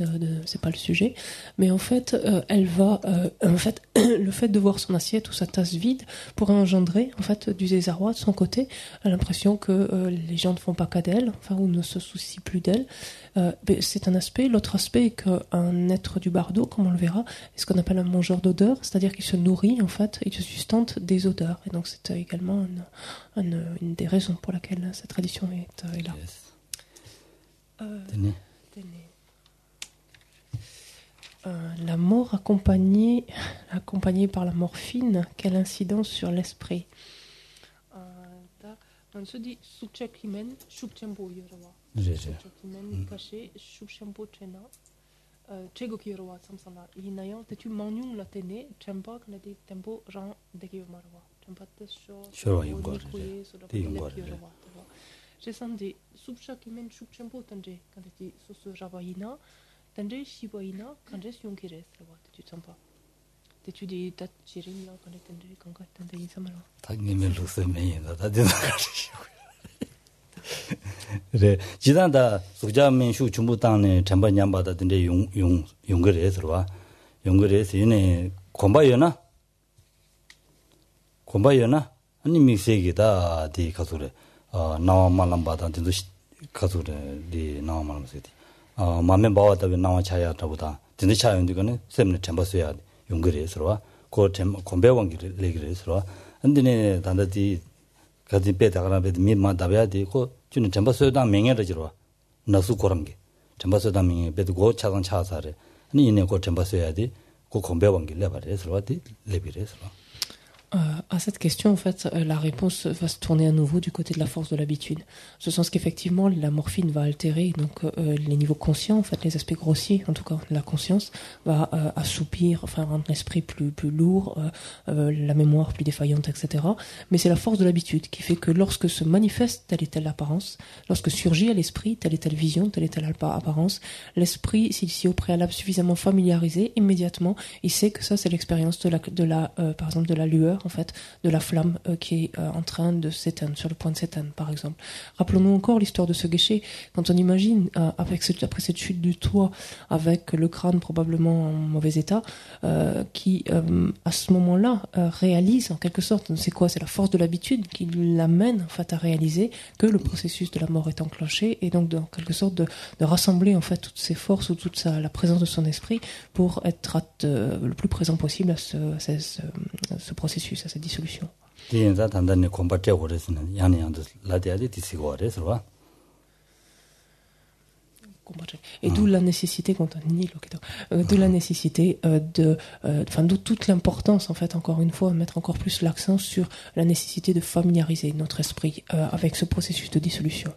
Speaker 3: c'est pas le sujet, mais en fait, elle va, en fait, le fait de voir son assiette ou sa tasse vide pourrait engendrer en fait du désarroi de son côté, l'impression que les gens ne font pas cas d'elle, enfin ou ne se soucient plus d'elle. C'est un aspect. L'autre aspect est qu'un être du bardo, comme on le verra, est ce qu'on appelle un mangeur d'odeurs, c'est-à-dire qu'il se nourrit en fait, il se sustente des odeurs, et donc c'est également une des raisons pour laquelle cette tradition est là.
Speaker 1: Yes.
Speaker 3: La mort accompagnée par la morphine, quelle incidence sur l'esprit? On se dit Sukchakimen, Shukchampo Yorwa. Sukchakimen caché, Shukchampo Chena, Chego Kirwa Samsana. Inayan, tu m'ennuies la tene, Champa, Knedi Tempo, Jean de Kiyomarwa. Champa Tesho, Nikuye, Sodapilep Yorwa. J'ai senti Sukchakimen, Shukchampo Tanje, quand tu soso Javaina, Tanje Shivaina, quand tu Yunkires, tu te sens pas. Tu dis Tachirin, quand tu Tanje, quand tu Tanje Samara.
Speaker 1: 당님을 루스메이다 다들 가시고. 그래 지단다 소자면 슈 중부 땅에 전반 양바다든데 용거리에 들어와. 용거리에서 얘네 곰바여나 아니 미세기다 디 가소래. 나와 말람바다 딘도 가소래 디 나와 말람세디. 마면 바와다 나와 차야다보다 딘도 차연디거는 셈네 전바서야 용거리에 들어와. 그 곰배왕기를 얘기를 해서 근데네 단다디 가디 배다가나 배드 미만 답야디 고 주는 전바서다 명예를 지러 나수 고람게 전바서다 명예 배드 고 차상 차사래 아니 이네 고 전바서야디 고 곰배왕기를 해봐래서 와디 레비래서.
Speaker 3: À cette question, en fait, la réponse va se tourner à nouveau du côté de la force de l'habitude. En ce sens qu'effectivement, la morphine va altérer donc les niveaux conscients, en fait, les aspects grossiers, en tout cas, la conscience va assoupir, enfin, rendre l'esprit plus lourd, la mémoire plus défaillante, etc. Mais c'est la force de l'habitude qui fait que lorsque se manifeste telle et telle apparence, lorsque surgit à l'esprit telle et telle vision, telle et telle apparence, l'esprit, s'il s'y est au préalable suffisamment familiarisé, immédiatement, il sait que ça, c'est l'expérience par exemple, de la lueur, en fait, de la flamme qui est en train de s'éteindre, sur le point de s'éteindre, par exemple. Rappelons-nous encore l'histoire de ce guéché. Quand on imagine, après cette chute du toit, avec le crâne probablement en mauvais état, qui, à ce moment-là, réalise, en quelque sorte, c'est quoi? C'est la force de l'habitude qui l'amène, en fait, à réaliser que le processus de la mort est enclenché, et donc, en quelque sorte, de rassembler, en fait, toutes ses forces ou toute la présence de son esprit pour être le plus présent possible à ce processus, à cette dissolution. Et d'où la nécessité, d'où la nécessité d'où toute l'importance, en fait, encore une fois, mettre encore plus l'accent sur la nécessité de familiariser notre esprit avec ce processus de dissolution.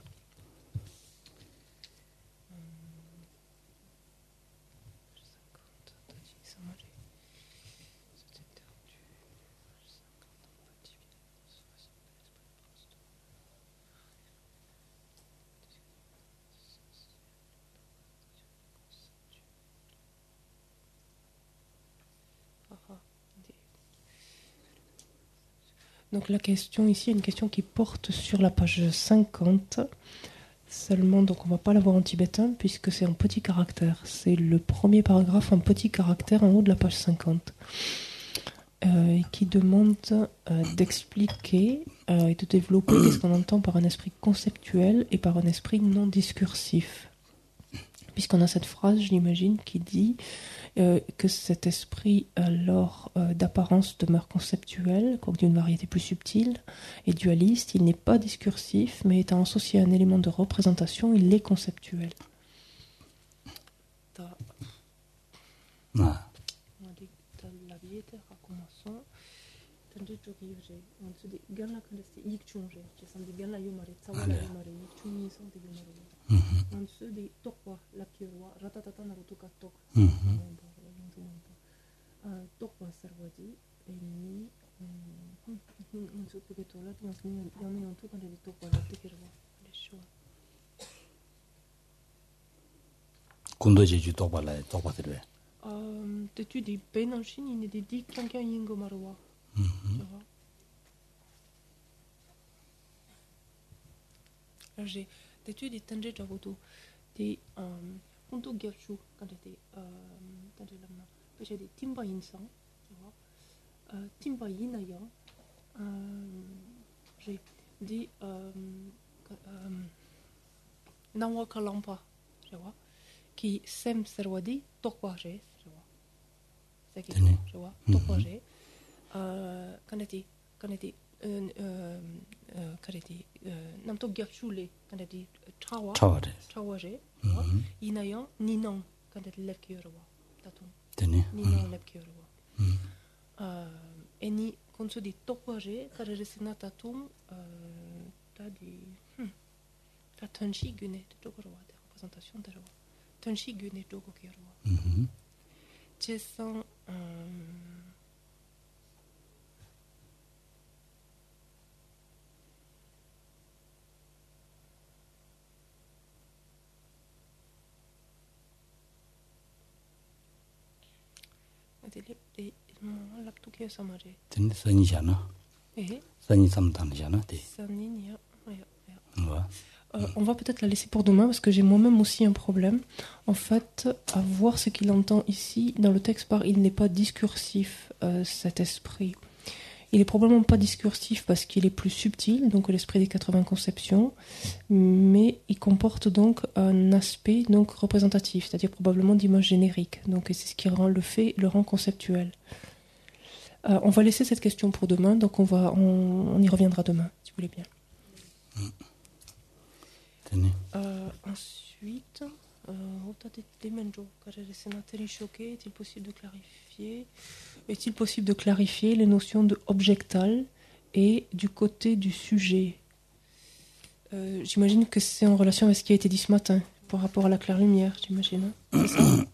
Speaker 3: Donc la question ici est une question qui porte sur la page 50 seulement, donc on ne va pas l'avoir en tibétain puisque c'est en petits caractères. C'est le premier paragraphe en petits caractères en haut de la page 50 et qui demande d'expliquer et de développer qu'est-ce qu'on entend par un esprit conceptuel et par un esprit non discursif. Puisqu'on a cette phrase, je l'imagine, qui dit que cet esprit, alors d'apparence, demeure conceptuel, quoique d'une variété plus subtile et dualiste. Il n'est pas discursif, mais étant associé à un élément de représentation, il est conceptuel. tanji choki yore on su di ganla kan se ik chungje je sam di ganla yomare tsawala yomare ik chungi sam di yomare on su di tokwa la kirwa ratatata naruto ka tok tokwa sarwadi eni on su ke tola on su yami on to kan di tokwa la kirwa le shwa
Speaker 1: 군도 제주 똑발라에 똑바들래
Speaker 3: tu di ben en Chine il est dit quelqu'un yingo marwa j'ai tu di tanje jagoto di punto gerchu quand était tanje lamna j'ai di timba insan tu vois timba yinaya j'ai di nawa kalampa tu vois qui sem serwadi tokwaje tu vois c'est qui tu vois tokwaje kanati namto gyachule kanati chawaje inayan ninan kanati lepkiyorwa tatun ninan lepkiyorwa eni konso di tokwaje karesina tatum tadi tatanchi gune tokoro de représentation de tanchi gune dogo kirwa chesan de laptu ke samare
Speaker 1: tene sanishana sani samtanjana de
Speaker 3: saninya on va peut-être la laisser pour demain parce que j'ai moi-même aussi un problème. En fait, à voir ce qu'il entend ici dans le texte par il n'est pas discursif, cet esprit. Il est probablement pas discursif parce qu'il est plus subtil, donc l'esprit des 80 conceptions, mais il comporte donc un aspect donc représentatif, c'est-à-dire probablement d'image générique. Donc c'est ce qui le rend conceptuel. On va laisser cette question pour demain, donc on y reviendra demain, si vous voulez bien. Ensuite, est-il possible de clarifier les notions de objectal et du côté du sujet? J'imagine que c'est en relation avec ce qui a été dit ce matin par rapport à la claire-lumière, j'imagine. Hein, c'est ça?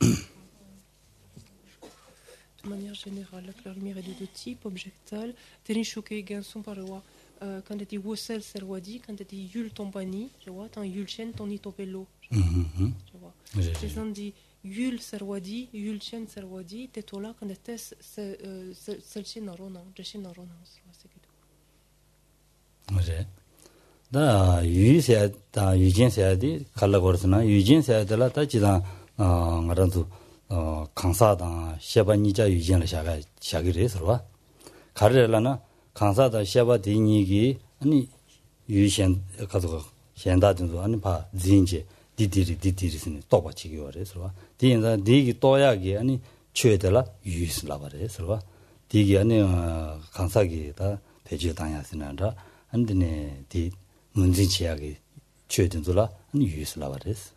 Speaker 3: De manière générale, la claire-lumière est de deux types, objectal. Tenishoke ganson parwa. Quand tu dis Wosel Serwadi, quand tu dis Yul Tompani, tu vois, tant Yulchen, ton Itopello. Tu vois. C'est ça, on dit Yul Serwadi, Yulchen Serwadi, Tetola, quand tu es Selche Narona, Jeshe Narona. C'est tout.
Speaker 1: Oui. Da Yujin Seadi, Kalagorsana, Yujin Seadela, Tachidan, Marantu, Kansa, Shabanija, Yujin Shagiri, Rwa. Karelana. 강사다 샤바 디니기 아니 유현 가서 현다든도 아니 봐 진제 디디리스니 또 받치기 그래서 디인자 디기 또야기 아니 최대라 유스라 그래서 디기 아니 강사기다 배지 당야스나라 안드네 디 문진치야기 최den도라 아니 유스라 그래서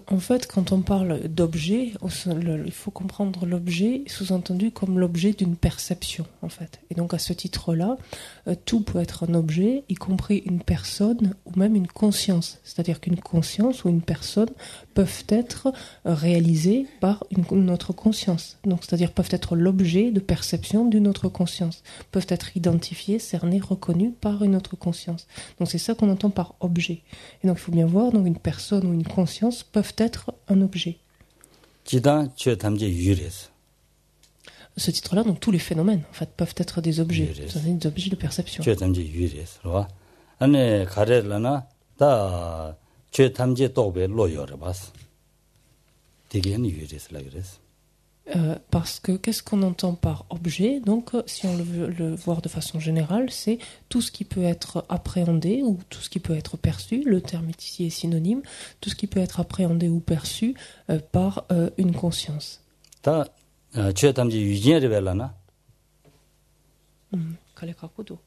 Speaker 3: En fait, quand on parle d'objet, il faut comprendre l'objet sous-entendu comme l'objet d'une perception, en fait. Et donc, à ce titre-là, tout peut être un objet, y compris une personne ou même une conscience. C'est-à-dire qu'une conscience ou une personne peuvent être réalisées par une autre conscience. Donc, c'est-à-dire peuvent être l'objet de perception d'une autre conscience. Peuvent être identifiées, cernées, reconnues par une autre conscience. Donc, c'est ça qu'on entend par objet. Et donc, il faut bien voir, donc, une personne ou une conscience peuvent être un objet. Ce titre-là, donc tous les phénomènes, en fait, peuvent être des objets, des objets de perception. Parce que qu'est-ce qu'on entend par objet? Donc, si on veut le voir de façon générale, c'est tout ce qui peut être appréhendé ou tout ce qui peut être perçu. Le terme ici est synonyme. Tout ce qui peut être appréhendé ou perçu par une conscience. Kalekakudo.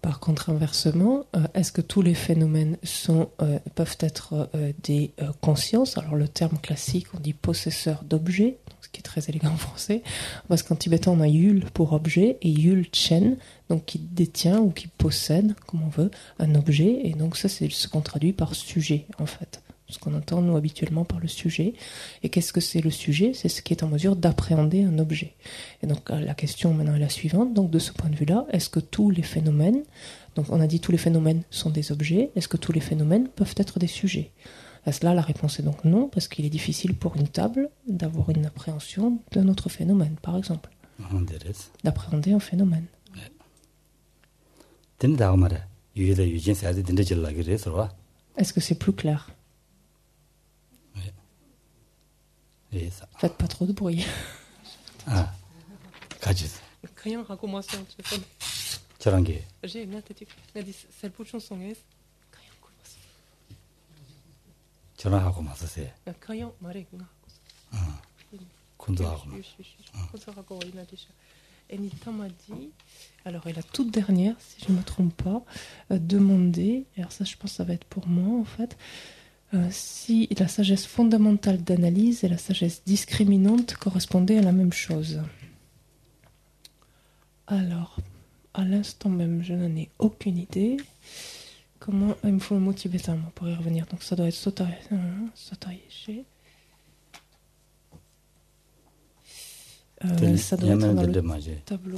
Speaker 3: Par contre, inversement, est-ce que tous les phénomènes peuvent être des consciences? Alors, le terme classique, on dit possesseur d'objet, ce qui est très élégant en français, parce qu'en tibétain, on a yul pour objet et yul chen, donc qui détient ou qui possède, comme on veut, un objet. Et donc ça, c'est ce qu'on traduit par sujet, en fait. Ce qu'on entend, nous, habituellement, par le sujet. Et qu'est-ce que c'est le sujet? C'est ce qui est en mesure d'appréhender un objet. Et donc, la question maintenant est la suivante. Donc, de ce point de vue-là, est-ce que tous les phénomènes, donc on a dit tous les phénomènes sont des objets, est-ce que tous les phénomènes peuvent être des sujets? À cela, la réponse est donc non, parce qu'il est difficile pour une table d'avoir une appréhension d'un autre phénomène, par exemple. D'appréhender un phénomène. Est-ce que c'est plus clair? Faites pas trop de bruit.
Speaker 1: Ah, 가지.
Speaker 3: 그냥 하고 마세요.
Speaker 1: 저런 게.
Speaker 3: J'ai bien été. C'est pour chanson est. 그냥 하고 마세요.
Speaker 1: 저런 하고 마세요.
Speaker 3: 그냥 말해 그냥.
Speaker 1: 군도 하고.
Speaker 3: 군도 하고 이나 déjà. Anita m'a dit, alors et la toute dernière, si je ne me trompe pas, demandé, alors ça je pense que ça va être pour moi en fait, si la sagesse fondamentale d'analyse et la sagesse discriminante correspondaient à la même chose. Alors, à l'instant même, je n'en ai aucune idée. Comment il me faut le mot tibétain pour y revenir. Donc ça doit être sotayeshi. Ça doit être dans le tableau.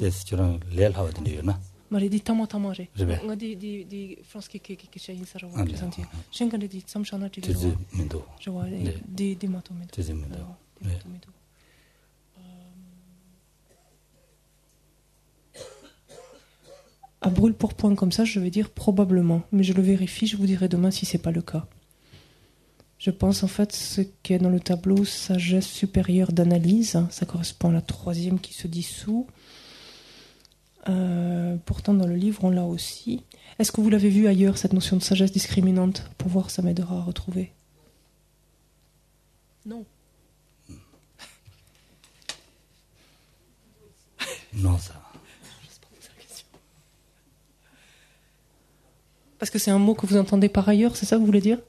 Speaker 3: 말이 디타마타마레 디 프랑스 qui cherche ça va présenter 신간에 디 samshana 디 je vois di matomedo à brûle pour point comme ça je vais dire probablement mais je le vérifie je vous dirai demain si c'est pas le cas. Je pense en fait ce qui est dans le tableau sagesse supérieure d'analyse, ça correspond à la troisième qui se dissout. Pourtant dans le livre on l'a aussi. Est-ce que vous l'avez vu ailleurs cette notion de sagesse discriminante? Pour voir ça m'aidera à retrouver. Non.
Speaker 1: Non ça.
Speaker 3: Parce que c'est un mot que vous entendez par ailleurs, c'est ça que vous voulez dire?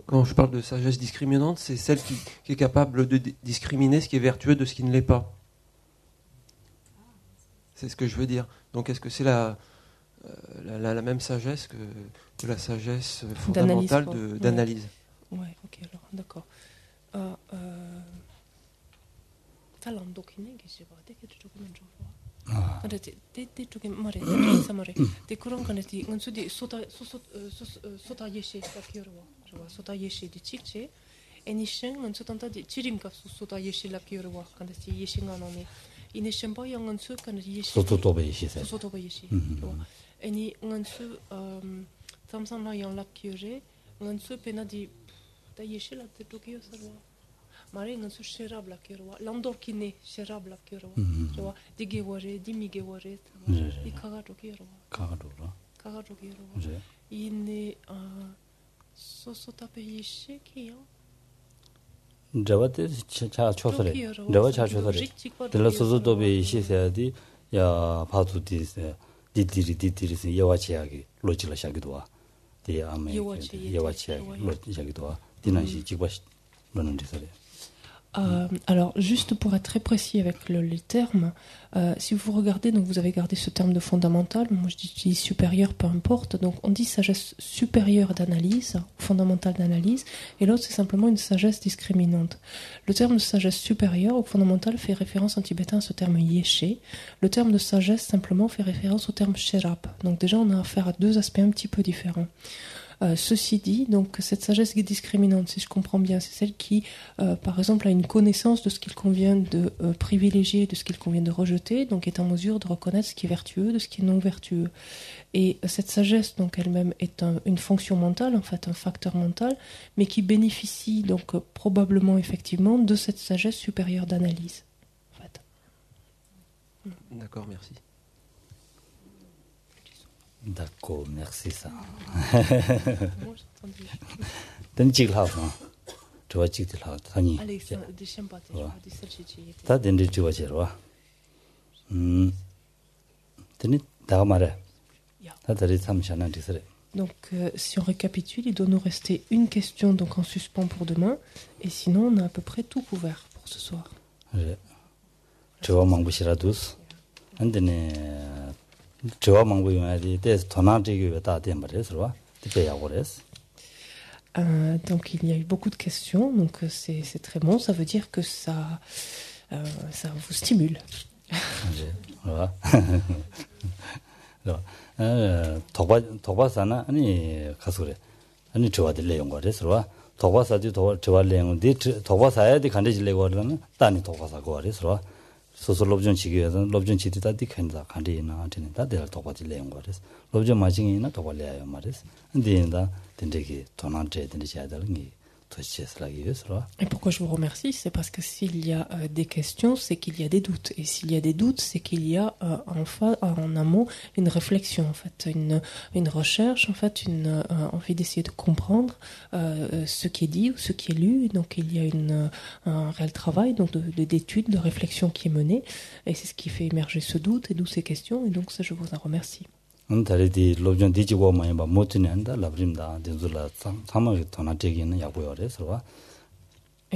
Speaker 4: Quand je parle de sagesse discriminante, c'est celle qui est capable de discriminer ce qui est vertueux de ce qui ne l'est pas. C'est ce que je veux dire. Donc est-ce que c'est la même sagesse que la sagesse fondamentale d'analyse?
Speaker 3: Ouais, ok, alors, d'accord. 근데 대쪽에 말해 대쪽에서 말해 그런 거는 은수디 소타 예시 라키어와 좋아 소타 예시디 칙체 애니션 은수 단다 지림가 소타 예시 라키어와 근데 예시가 나네 이니션 바양 은수 근데 예시 소토토베 예시 좋아 애니 은수 삼삼나 양 라키어제 은수 페나디 다 예시 라 대쪽이요 서와 말에 은수 셰랍 라키어와 람도키네 셰랍 라키어와 좋아 디게워제 디미게워제 이 카가도키어와 카가도키어와 이네 소소타페 예시키요
Speaker 1: 저한테 차 초설에 저와 차 초설에 들어 소소도베 예시세야디 야 바두디세 디디리세 예와치야기 로질라샤기도 와 디아메 예와치야기 로질라샤기도 와 디나시 지바시 로는데서래.
Speaker 3: Alors, juste pour être très précis avec les termes, si vous regardez, donc vous avez gardé ce terme de fondamental, moi je dis supérieur, peu importe, donc on dit sagesse supérieure d'analyse, fondamentale d'analyse, et l'autre c'est simplement une sagesse discriminante. Le terme de sagesse supérieure ou fondamentale fait référence en tibétain à ce terme yeshe, le terme de sagesse simplement fait référence au terme sherab, donc déjà on a affaire à deux aspects un petit peu différents. Ceci dit, donc cette sagesse discriminante, si je comprends bien, c'est celle qui, par exemple, a une connaissance de ce qu'il convient de privilégier, de ce qu'il convient de rejeter, donc est en mesure de reconnaître ce qui est vertueux de ce qui est non vertueux. Et cette sagesse, donc elle-même, est une fonction mentale, en fait, un facteur mental, mais qui bénéficie donc probablement, effectivement, de cette sagesse supérieure d'analyse. En fait.
Speaker 4: D'accord, merci.
Speaker 1: D'accord, merci ça. Den jiglao ma. Zhuo jiglao tani. Ta den de zhuo jero wa. Teni dagamare. Tadari samshana disere.
Speaker 3: Donc, si on récapitule, il doit nous rester une question donc en suspens pour demain, et sinon on a à peu près tout couvert pour ce soir.
Speaker 1: Chewa mangbu shiradus. Andene chewa mangbu yunadi des tonantigi veta tembares, rwa. Tipeyagores.
Speaker 3: Donc il y a eu beaucoup de questions, donc c'est très bon, ça veut dire que ça vous stimule.
Speaker 1: 도바사나 아니 가서래 아니 저와들 내용 거래서 도바사지 저와 내용 도바사야디 간대질래고 하려면 단이 도바사 거래서 소설 롭전 지기에서 롭전 지디다 디켄다 간대나 되는 다들 도바질 내용 거래서 롭전 마징이나 도발래요 말이스 근데인다 된대기 도난제 된대지 아들이
Speaker 3: Et pourquoi je vous remercie, c'est parce que s'il y a des questions, c'est qu'il y a des doutes. Et s'il y a des doutes, c'est qu'il y a en amont une réflexion, en fait, une recherche, en fait, une envie d'essayer de comprendre ce qui est dit ou ce qui est lu. Donc il y a un réel travail donc d'étude, de réflexion qui est mené. Et c'est ce qui fait émerger ce doute et d'où ces questions. Et donc ça, je vous en remercie. Et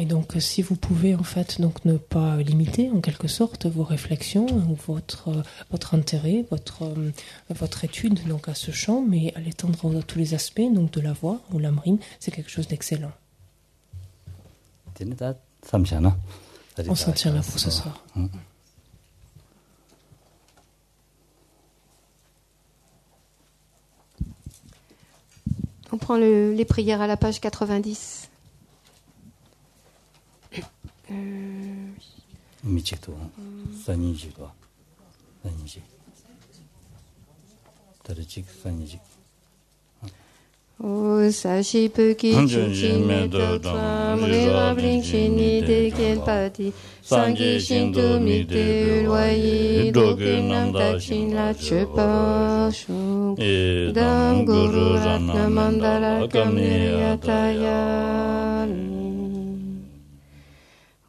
Speaker 3: donc, si vous pouvez en fait donc ne pas limiter en quelque sorte vos réflexions ou votre intérêt, votre étude donc à ce champ, mais à l'étendre à tous les aspects donc de la voix ou l'amrine, c'est quelque chose d'excellent. On s'en tient là pour ce soir.
Speaker 2: On prend les prières à la page 90.
Speaker 1: 미직도 산이지도 산이지 다르직 산이지
Speaker 2: O sachipuki chichime tam rirabling chini de kelpati sangi shintu mikte ulwayi dokunam dachin la chepa shuk dam guru ratna mandala kamne atayani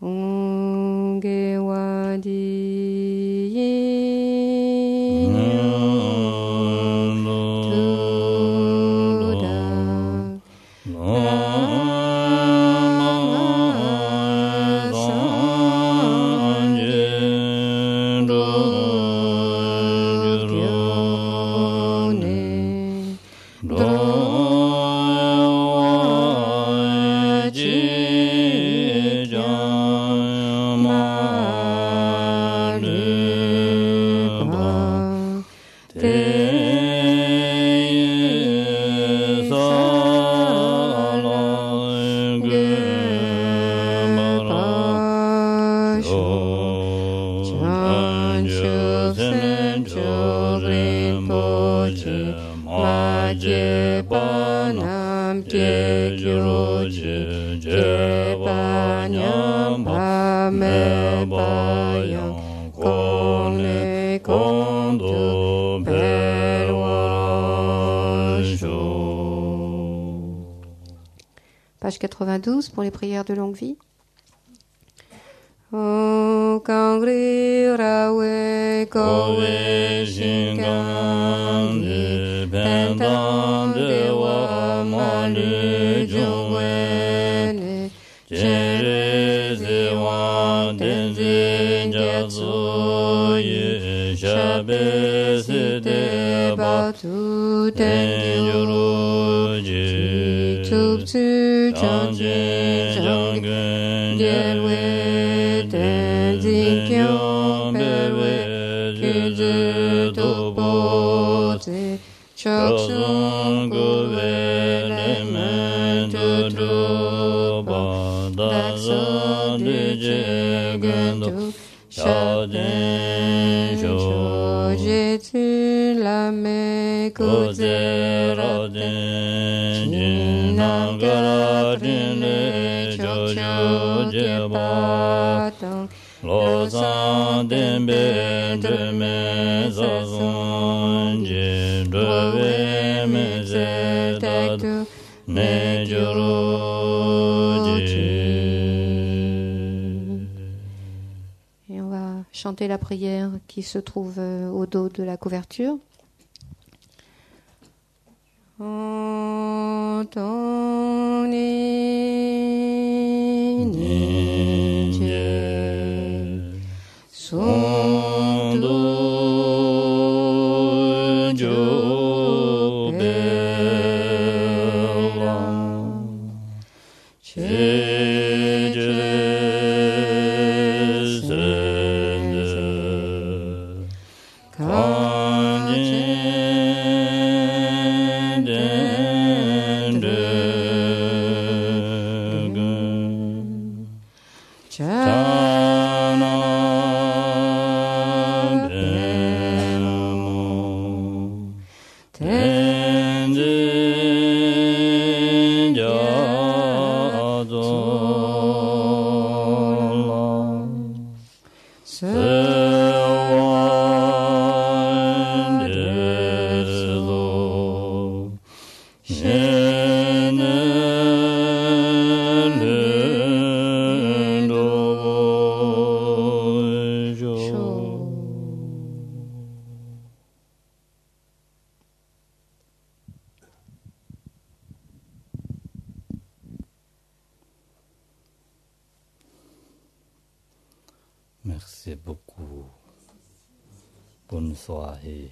Speaker 2: unge wadi Page 92 pour les prières de longue vie. O kangri rawe kowe shinkandi pentam dewa mali jungwene jere zewa tenzin jatsu ye shabe sete batu tengyuru ji tupsu chanjin jangen jelwe Zikyom perwe kyuzu topoze choksung guvele mentudu badasa dije gendu shaden shojetsu lame kuzeraden jinangaraden le chocho jebatang Losan dembe de mezazon je dove mezetatu nejoroji. Et on va chanter la prière qui se trouve au dos de la couverture.
Speaker 1: Merci beaucoup. Bonne soirée.